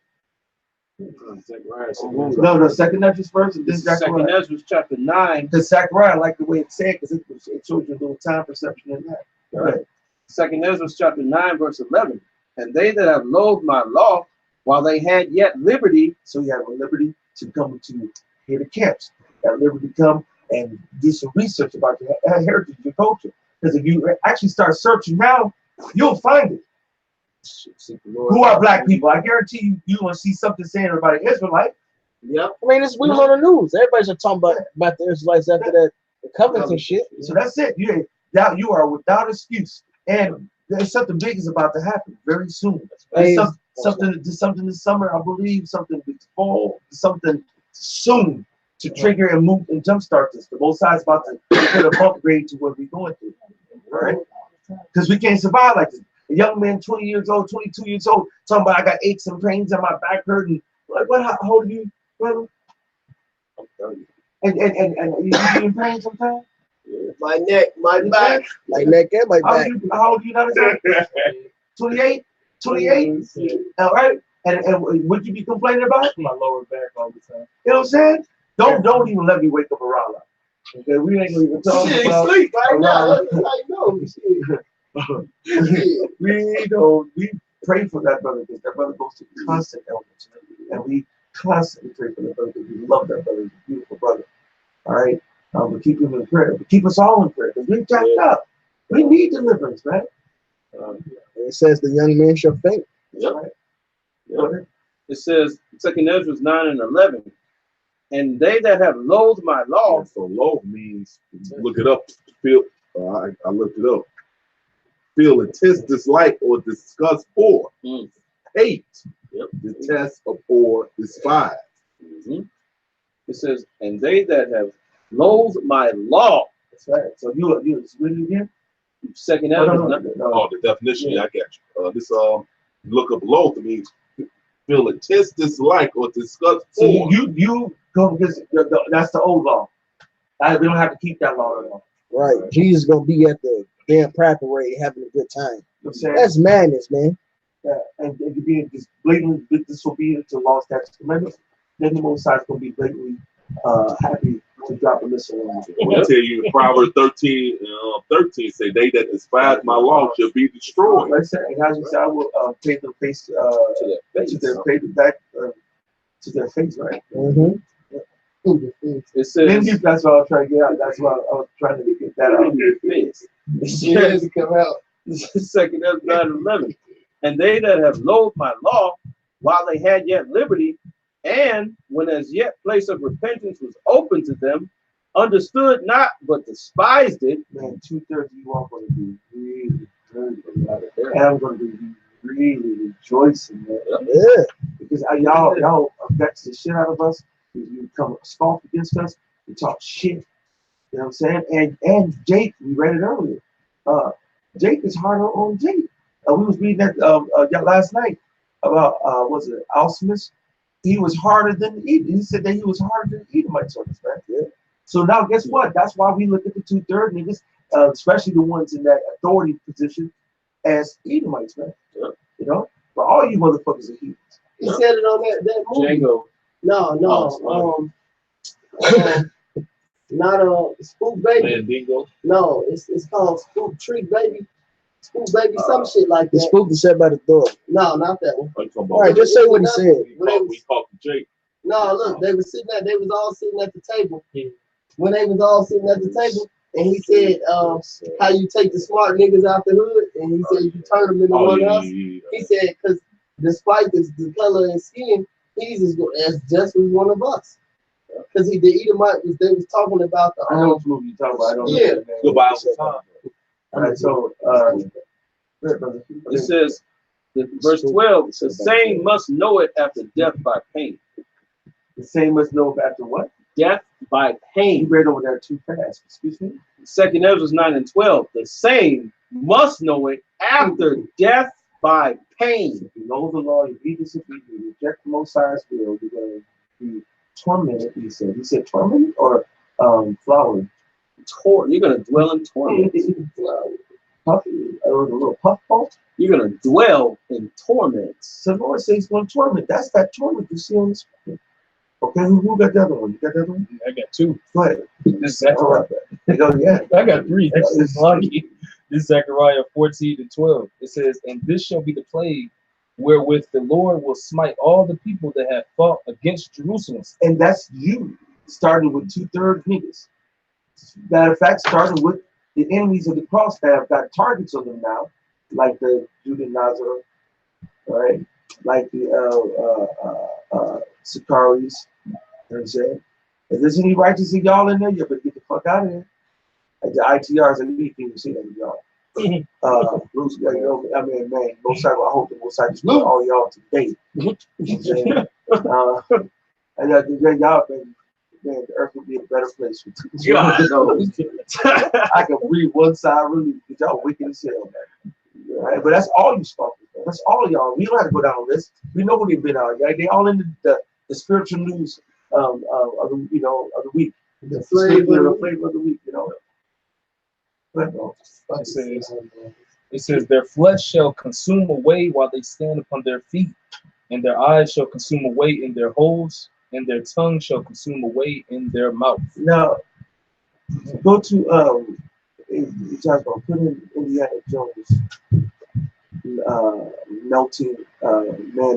No, second Ezra first and then Second Ezra chapter 9. Because Zechariah, I like the way it said, because it shows you a little time perception in that. All right. Second Ezra chapter 9, verse 11. And they that have loathed my law, while they had yet liberty, so you have a liberty to come to hear the camps. That liberty to come and do some research about your heritage, your culture. Because if you actually start searching now, you'll find it. Who are black people? I guarantee you will see something saying about an Israelite. Yep. I mean, we was on the news. Everybody's talking about the Israelites after that covenant and shit. So that's it. You are without excuse. And there's something big is about to happen very soon. Something this summer, I believe, something this fall, something soon to trigger and move and jumpstart this. The both sides about to put a upgrade to what we're going through. Right? Because we can't survive like this. A young man, 20 years old, 22 years old, talking about I got aches and pains and my back hurting. Like, what? How old are you, brother? I'm 30. And you in pain sometimes? My neck, my back. My neck and my back. How old are you now? 28? 28? All right. And what you be complaining about? My lower back all the time. You know what I'm saying? Don't even let me wake up around that. Okay, we ain't gonna even talk about sleep right now. We pray for that brother because that brother goes to constant illness, and we constantly pray for that brother because we love that brother. He's a beautiful brother. All right, but keep him in prayer. But keep us all in prayer because we're jacked up. We need deliverance, man. It says the young man shall faint. Yep. Yep. It says 2 Ezra 9 and 11. And they that have loathed my law. Yeah, so loathe means, look it up, feel. I looked it up. Feel intense dislike or disgust for, hate, detest or despise. It says, and they that have loathed my law. That's right. So you read it again? Second Ezra. Oh, the definition. Yeah, I got you. This look up loathe means feel intense dislike or disgust so for. you Because that's the old law. We don't have to keep that law at all. Right. Jesus gonna be at the damn prayer parade having a good time. You know what I'm saying? That's madness, man. And it could be just blatantly disobedient to law, statutes, commandments. Then the Most High is gonna be blatantly happy to drop a missile on you. I'm gonna tell you in Proverbs 13, 13 say, "They that despise my law shall be destroyed." Like I said, and as you said, I will pay them face to their face back to their face, right? Mm-hmm. It says, that's what I was trying to get out. That's why I was trying to get that out of your face. Yeah, to come out. 2 Ezra 9:11. And they that have loathed my law, while they had yet liberty, and when as yet place of repentance was open to them, understood not, but despised it. Man, 2/3 of you are going to be really good. And I'm going to be really rejoicing, man. Yeah. Because y'all vex the shit out of us. You come scoff against us. You talk shit. You know what I'm saying? And Jake, we read it earlier. Jake is harder on Jake. We was reading that last night about was it Alcimus? He was harder than Edom. He said that he was harder than Edomites on this, man. Yeah. So now guess what? That's why we look at the 2/3 niggas, especially the ones in that authority position, as Edomites, man. Yeah. You know? But all you motherfuckers are heathens. He said it on that movie. Django. No. Not Spook Baby. Mandingo. No, it's called Spook Tree Baby. Spook Baby, some shit like The that. spook is set by the door. No, not that one. All right, just say what he said. We talked to Jake. No, look, they was all sitting at the table. When they was all sitting at the table, and he said, how you take the smart niggas out the hood, and he said you turn them into one of us. He said, because despite the color and skin, he's as just as one of us. Because the Edomite they was talking about the I know what movie you talking about. I don't yeah. know. Goodbye. All right, so It says, verse 12, the same must know it after death by pain. the same must know after what? Death by You pain. read over there too fast. Excuse me. 2 Ezra 9:12. The same must know it after death by pain. If you know the law, you be disobedient, you reject the Most High's will, you're going to be tormented. He said tormented or flowered. You're going to dwell in torment. Puffy, a little puffball. You're going to dwell in torments. So the Lord says he's going to torment. That's that torment you see on the screen. Okay, who got the other one? You got the other one? I got two. Go ahead. This is Zechariah. Yeah. I got three. Actually, it's lucky. This is Zechariah 14:12. It says, "And this shall be the plague wherewith the Lord will smite all the people that have fought against Jerusalem." And that's you, starting with 2/3 niggas. Matter of fact, starting with the enemies of the cross that have got targets on them now, like the Judah Nazareth, right? Like the Sicaris. You know what I'm saying? If there's any righteous in y'all in there, you better get the fuck out of there. Like the ITRs, and we can't even see that in y'all. Bruce, man, most I hope the Most High just put all y'all today. You know what I'm saying? And y'all, man, the earth would be a better place for two. I can read one side really, because y'all wicked as hell, man. Right? But that's all you scoffers, man. That's all y'all. We don't have to go down on this. We know who they've been out. Right? They all in the spiritual news of the week. The flavor of the week, you know. But no, It says, "Their flesh shall consume away while they stand upon their feet, and their eyes shall consume away in their holes, and their tongue shall consume away in their mouth." Now, go to you guys gonna put in Indiana Jones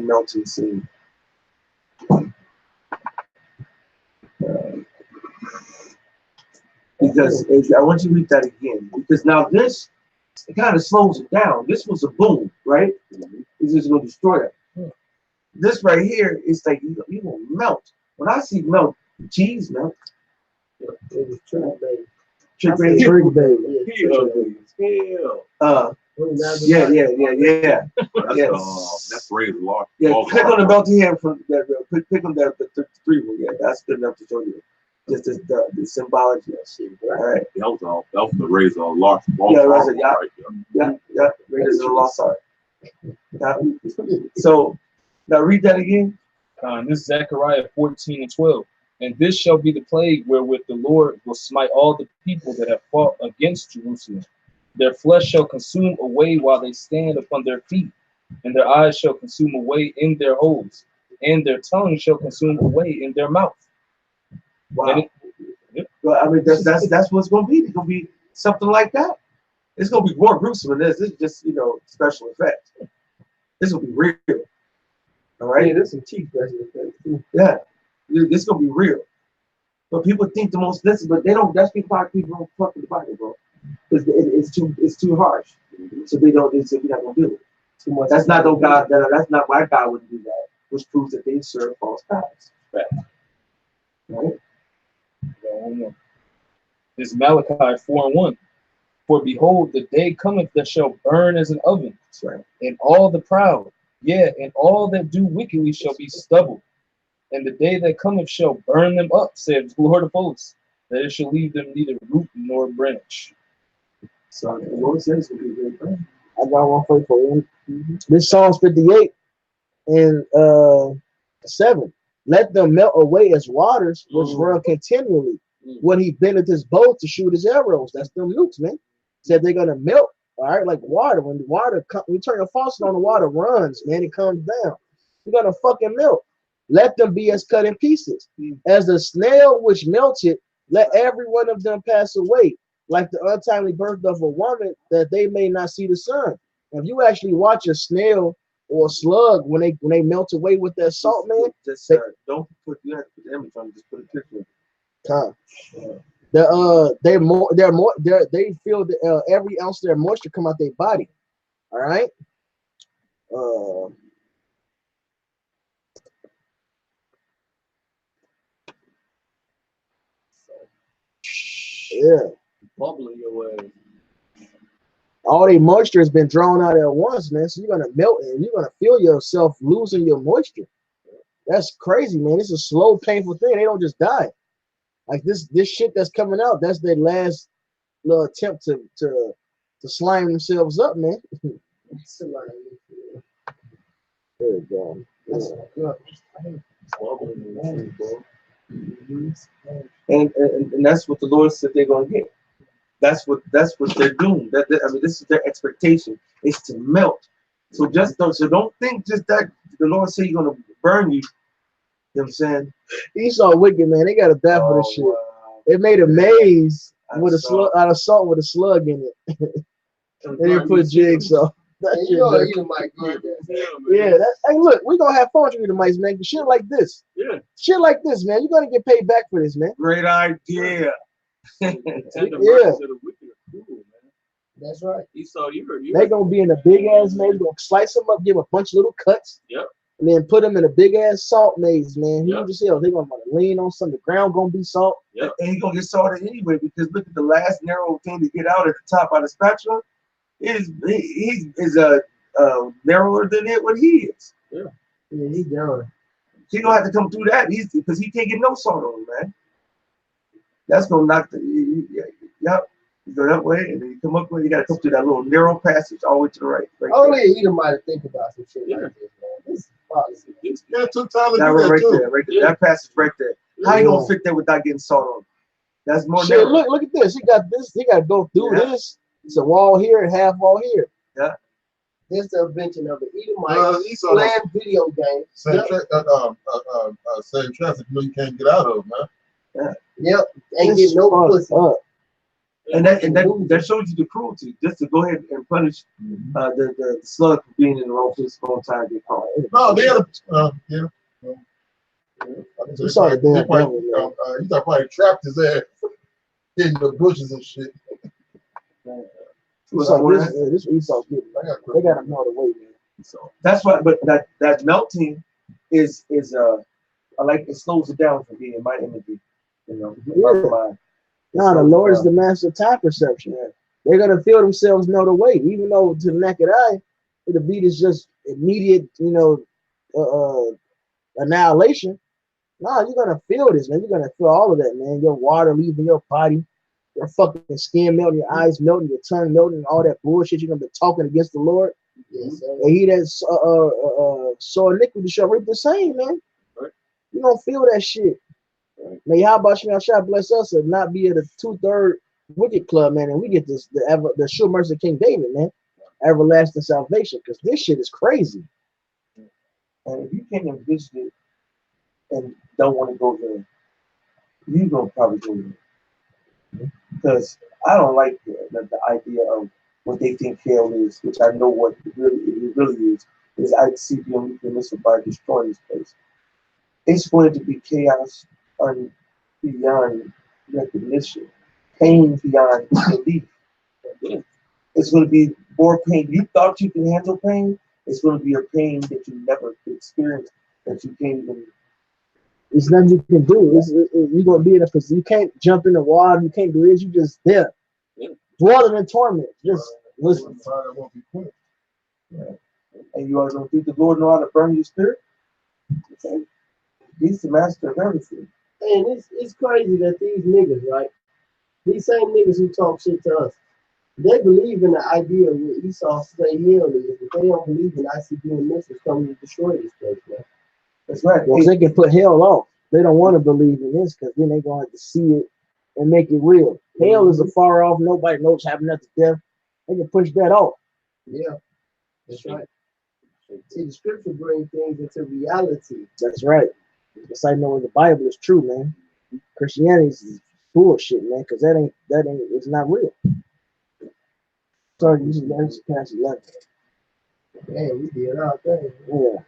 melting scene. Because I want you to read that again. Because now this, it kind of slows it down. This was a boom, right? It's just gonna destroy it. This right here is like you gonna melt. When I see melt, cheese melt. It was Trick Baby. Trick Baby. Trick Baby. Yeah. That's Ray's law. Yeah, click on the melting hand from that. Click on that the 3 one. Yeah, that's good enough to show you. Just the symbology of shit. All right. That was the Ray's law. Yeah. Raiders of the Lost Ark. So now read that again. This is Zechariah 14:12. And this shall be the plague wherewith the Lord will smite all the people that have fought against Jerusalem. Their flesh shall consume away while they stand upon their feet, and their eyes shall consume away in their holes, and their tongue shall consume away in their mouth. Wow. Well, I mean, that's what's going to be. It's going to be something like that. It's going to be more gruesome than this. This is just, special effects. This will be real. All right? Yeah, there's some cheap special effects too. Yeah. This is going to be real. But people think the most listen, but they don't. That's why people don't fuck with the Bible, bro. Because it's too harsh. So they don't. They say we're not going to do it. Too much. That's not no God. That's not why God wouldn't do that. Which proves that they serve false gods. Right? This Malachi 4:1. For behold, the day cometh that shall burn as an oven, Right. and all the proud, yea, and all that do wickedly shall be stubble. And the day that cometh shall burn them up, saith the Lord of hosts, that it shall leave them neither root nor branch. So the Lord says it will be very burn. I got one for you. This Psalms 58 and 7. Let them melt away as waters which run continually. When he bendeth his bow to shoot his arrows. That's them nukes, man. Said they're gonna melt, all right, like water. When the water comes, we turn the faucet on, the water runs, man. It comes down. You're gonna fucking melt. Let them be as cut in pieces, as the snail which melted. Let every one of them pass away, like the untimely birth of a woman, that they may not see the sun. If you actually watch a snail or a slug when they melt away with that salt, man, Just don't put you have to put the image on. Just put a picture. They feel that every ounce of their moisture come out their body. All right. Yeah. Bubbling away. All their moisture has been drawn out at once, man. So you're gonna melt and you're gonna feel yourself losing your moisture. That's crazy, man. It's a slow, painful thing. They don't just die. Like this shit that's coming out, that's their last little attempt to slime themselves up, man. There you go. And that's what the Lord said they're gonna get. That's what they're doing. I mean, this is their expectation, is to melt. So don't think just that the Lord said he's gonna burn you. You know what I'm saying? Esau wicked, man. They got a bath for this shit. Wow. They made a maze with a slug out of salt with a slug in it. They didn't put jigsaw. That shit, hey, look, we're gonna have fun with you, the mice, man. Shit like this. Yeah. Shit like this, man. You're gonna get paid back for this, man. Great idea. That's right. Esau, They're gonna be in a big ass maze. We're gonna slice them up, give them a bunch of little cuts. Yep. And then put them in a big ass salt maze, man. Yep. You just hell. They're gonna lean on something. The ground gonna be salt. Yep. And he's gonna get salted anyway, because look at the last narrow thing to get out at the top of the spatula. He's narrower than what he is. Yeah. Yeah, he's done. He's gonna have to come through that because he can't get no salt on him, man. That's gonna knock yep. You go that way, and then you come up with, you gotta come through that little narrow passage all the way to the right. Only an Edomite think about some shit like this, man. This is policy. Yeah, took time to That do that right too. there, right there. That passage right there. How you gonna fit that without getting salt on? That's more Shit, narrow. look at this. He got this. He got to go through this. It's a wall here and half wall here. Yeah. This is the invention of the Edomite Esau, playing video game. same traffic you can't get out of, man. Yep. Ain't getting no pussy. And that shows you the cruelty, just to go ahead and punish the slug for being in the wrong place for a long time. They call it. No, they had yeah. You saw the damn devil, man. He probably trapped his ass in the bushes and shit. This Esau's good. They got him all the way, man. So that's why, but that melting is I like it slows it down for me in my imagery, you know. Yeah. No, the Lord is the master of time perception. Yeah. They're gonna feel themselves know the way, even though to the naked eye, the beat is just immediate, annihilation. No, you're gonna feel this, man. You're gonna feel all of that, man. Your water leaving your body, your fucking skin melting, your eyes melting, your tongue melting, all that bullshit. You're gonna be talking against the Lord. Yes, sir. And he that saw iniquity shall reap the same, man. Right. You don't feel that shit. May Yahweh Shah bless us and not be at the 2/3 wicked club, man, and we get the sure mercy of King David, man, everlasting salvation, because this shit is crazy. And if you can't envision it and don't want to go there, you're gonna probably go there. Because I don't like the idea of what they think hell is, which I know what it really is I see them missile by destroying this place. It's going to be chaos beyond recognition, pain beyond belief. It's going to be more pain. You thought you can handle pain, it's going to be a pain that you never experienced, that you can't even. There's nothing you can do. You're going to be in a position. You can't jump in the water. You can't do this. You just there. Dwelling in torment. Just listen. And you are going to think the Lord know how to burn your spirit? Okay. He's the master of everything. And it's crazy that these niggas, right? These same niggas who talk shit to us, they believe in the idea of what Esau say hell is, but they don't believe in ICB and missiles coming to destroy this place, man. That's right. Well, they can put hell off. They don't want to believe in this because then they're going to have to see it and make it real. Hell is a far off. Nobody knows happening after death. They can push that off. Yeah, that's right. See, the scripture brings things into reality. That's right. It's like knowing the Bible is true, man. Christianity is bullshit, man, because that ain't it's not real. Sorry, this is past 11. Man, we did all day. Yeah.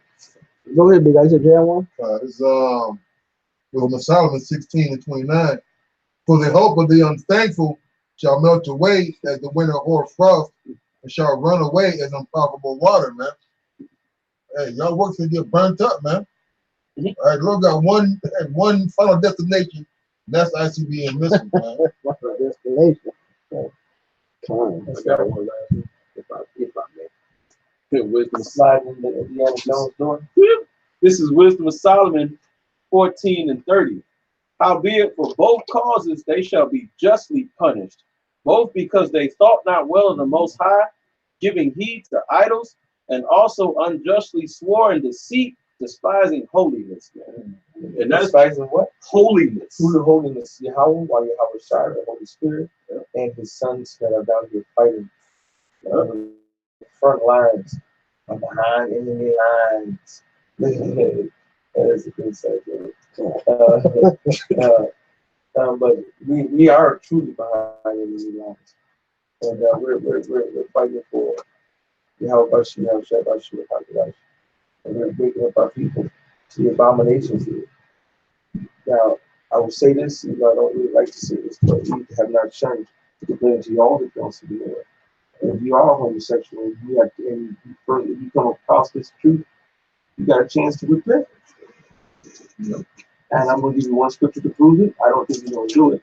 Go ahead, big guy. You said J1? This with Solomon 16:29. For the hope of the unthankful shall melt away as the winter hoar frost, and shall run away as unprofitable water, man. Hey, y'all work to get burnt up, man. All right, Lord got one final destination. That's ICB and missile, man. What's the destination? I got one last one. If I may. Wisdom sliding in the Indiana Jones door. This is Wisdom of Solomon 14:30. Howbeit for both causes they shall be justly punished, both because they thought not well of the Most High, giving heed to idols, and also unjustly swore in deceit, despising holiness. And that's despising what? Holiness. Who the holiness? Yahweh, while Yahweh Shai, the Holy Spirit, and his sons that are down here fighting the front lines, behind enemy lines. That is a good subject. But we are truly behind enemy lines, and we're fighting for Yahweh Shai, and we're breaking up our people to the abominations here. Now, I will say this, I don't really like to say this, but we have not shunned to declare to you all the counsel of the Lord. And if you are homosexual, and you come across this truth, you got a chance to repent. And I'm going to give you one scripture to prove it. I don't think you're going to do it.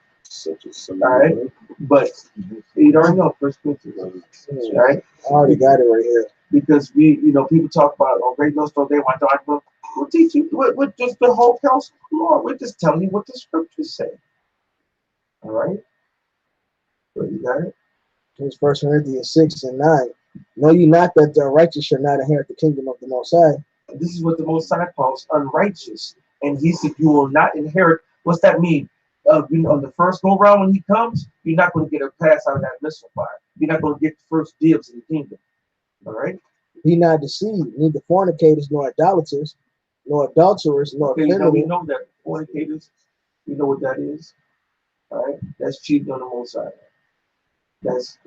All right? But you already know, 1 Corinthians. Right? I already got it right here. Because people talk about, great no store, they want to we'll teach you with just the whole counsel of the Lord. We're just telling you what the scriptures say. All right? So you got it? It's 1 Corinthians 6:9. Know you not that the righteous shall not inherit the kingdom of the Most High. This is what the Most High calls unrighteous. And he said, you will not inherit. What's that mean? On the first go round when he comes, you're not going to get a pass out of that missile fire. You're not going to get the first dibs in the kingdom. All right? Be not deceived, neither fornicators, nor idolaters, nor adulterers, nor okay, now we know that fornicators, we know what that is. All right? That's cheating on the Most High. That's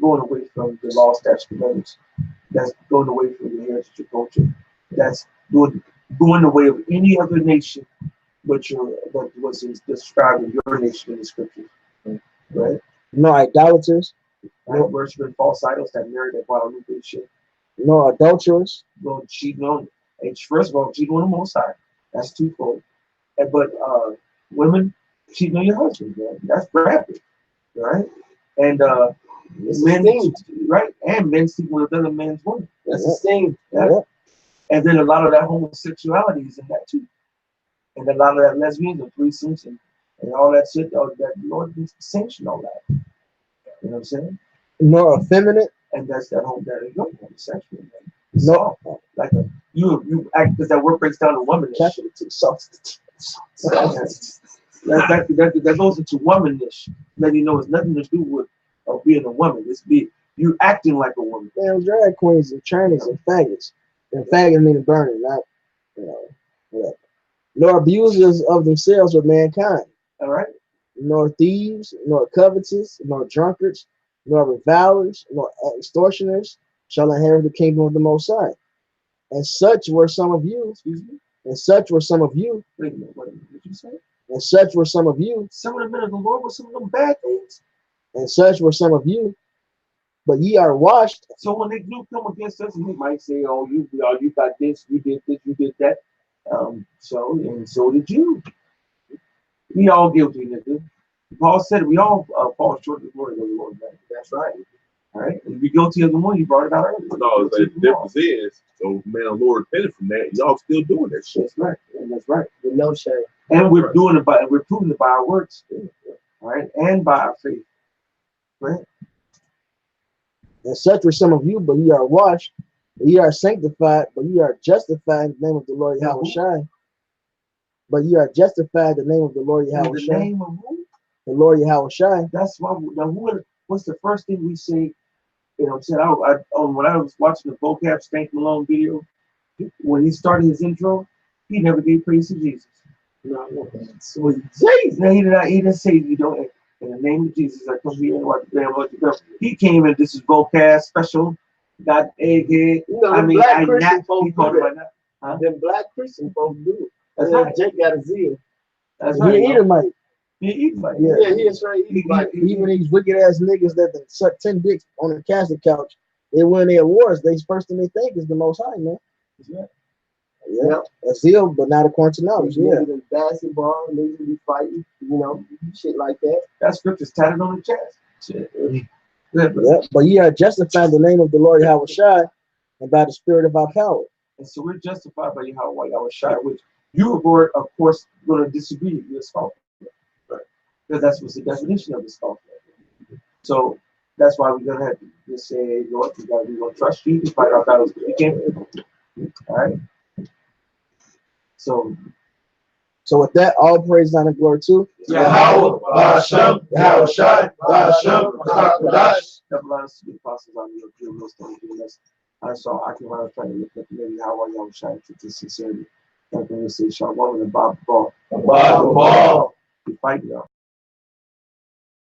going away from the law, statutes, commandments. That's going away from the heritage of culture. That's going away of any other nation but what's described in your nation in the scriptures. Right? No idolaters. No worshiping false idols that marry that Guadalupe shit. No adulterers. Going cheating on, first of all, cheating on the Most High. That's twofold. But women cheating on your husband, man. That's rampant. Right? And men, right? And men sleeping with other men's women. That's the same. Yeah. And then a lot of that homosexuality is in that too. And a lot of that lesbians and threesomes and all that shit, that Lord needs to sanction all that. You know what I'm saying? Nor effeminate. And that's that whole that homosexual. No, like you act because that word breaks down a woman. That goes into womanish. Then you know it's nothing to do with being a woman. It's you acting like a woman. Damn drag queens and trannies and faggots. And faggot meaning burning, not whatever. Nor abusers of themselves or mankind. All right. Nor thieves, nor covetous, nor drunkards, nor revilers, nor extortioners shall inherit the kingdom of the Most High. And such were some of you. Excuse me. And such were some of you. Wait a minute. What did you say? And such were some of you. Some of the men of the Lord were some of them bad things. And such were some of you. But ye are washed. So when they do come against us, we might say, "Oh, you got this, you did this, you did that." So did you. We all guilty, nigga. Paul said we all fall short of the glory of the Lord, man. That's right. All right. If you're guilty of the one, you brought it out earlier. No, the difference is, so man, the Lord repented from that. Y'all still doing that shit. That's right. And that's right. With no shame. And we're doing it we're proving it by our works. All right. And by our faith. Right. And such were some of you, but ye are washed, but ye are sanctified, but ye are justified in the name of the Lord Yahushua. But ye are justified in the name of the Lord Yahushua. The name of who? The Lord Yahushua. That's why. What's the first thing we say? You know, when I was watching the vocab Stank Malone video, when he started his intro, he never gave praise to Jesus. No, so Jesus. No, he didn't say, you know, in the name of Jesus, I come here and watch the damn what you come. He came in, this is vocab special, got egghead. You know, black Christian folks do that. Them black Christian folks do it. That's right. Jake got a zeal. That's right. He Edomite. He Edomite. Yeah, he is right. Even these wicked ass niggas that suck 10 dicks on the casting couch, they win their awards. They first thing they think is the Most High, man. Yeah, a zeal, but not according to knowledge. Yeah, basketball, niggas be fighting, you know, shit like that. That scripture's tatted on the chest. Shit. Yeah, but ye are justified in the name of the Lord Yahushua and by the Spirit of our power. And so we're justified by Yahushua, which you, of course, going to disagree with your scoffer, right? Because that's what's the definition of the scoffer. So that's why we're going to have to just say, Lord, we're going to trust you to fight our battles if we can. All right. So with that, all praise and glory to Yahweh, Hashem, Yahushua, Hashem, Hakadosh. That belongs to the apostles on the appeal most of us. I saw I can try to look at maybe Yahweh, Yahushua to sincerity. I'm going to say Shalom and Bob the Ball. Bob the Ball. We fight y'all.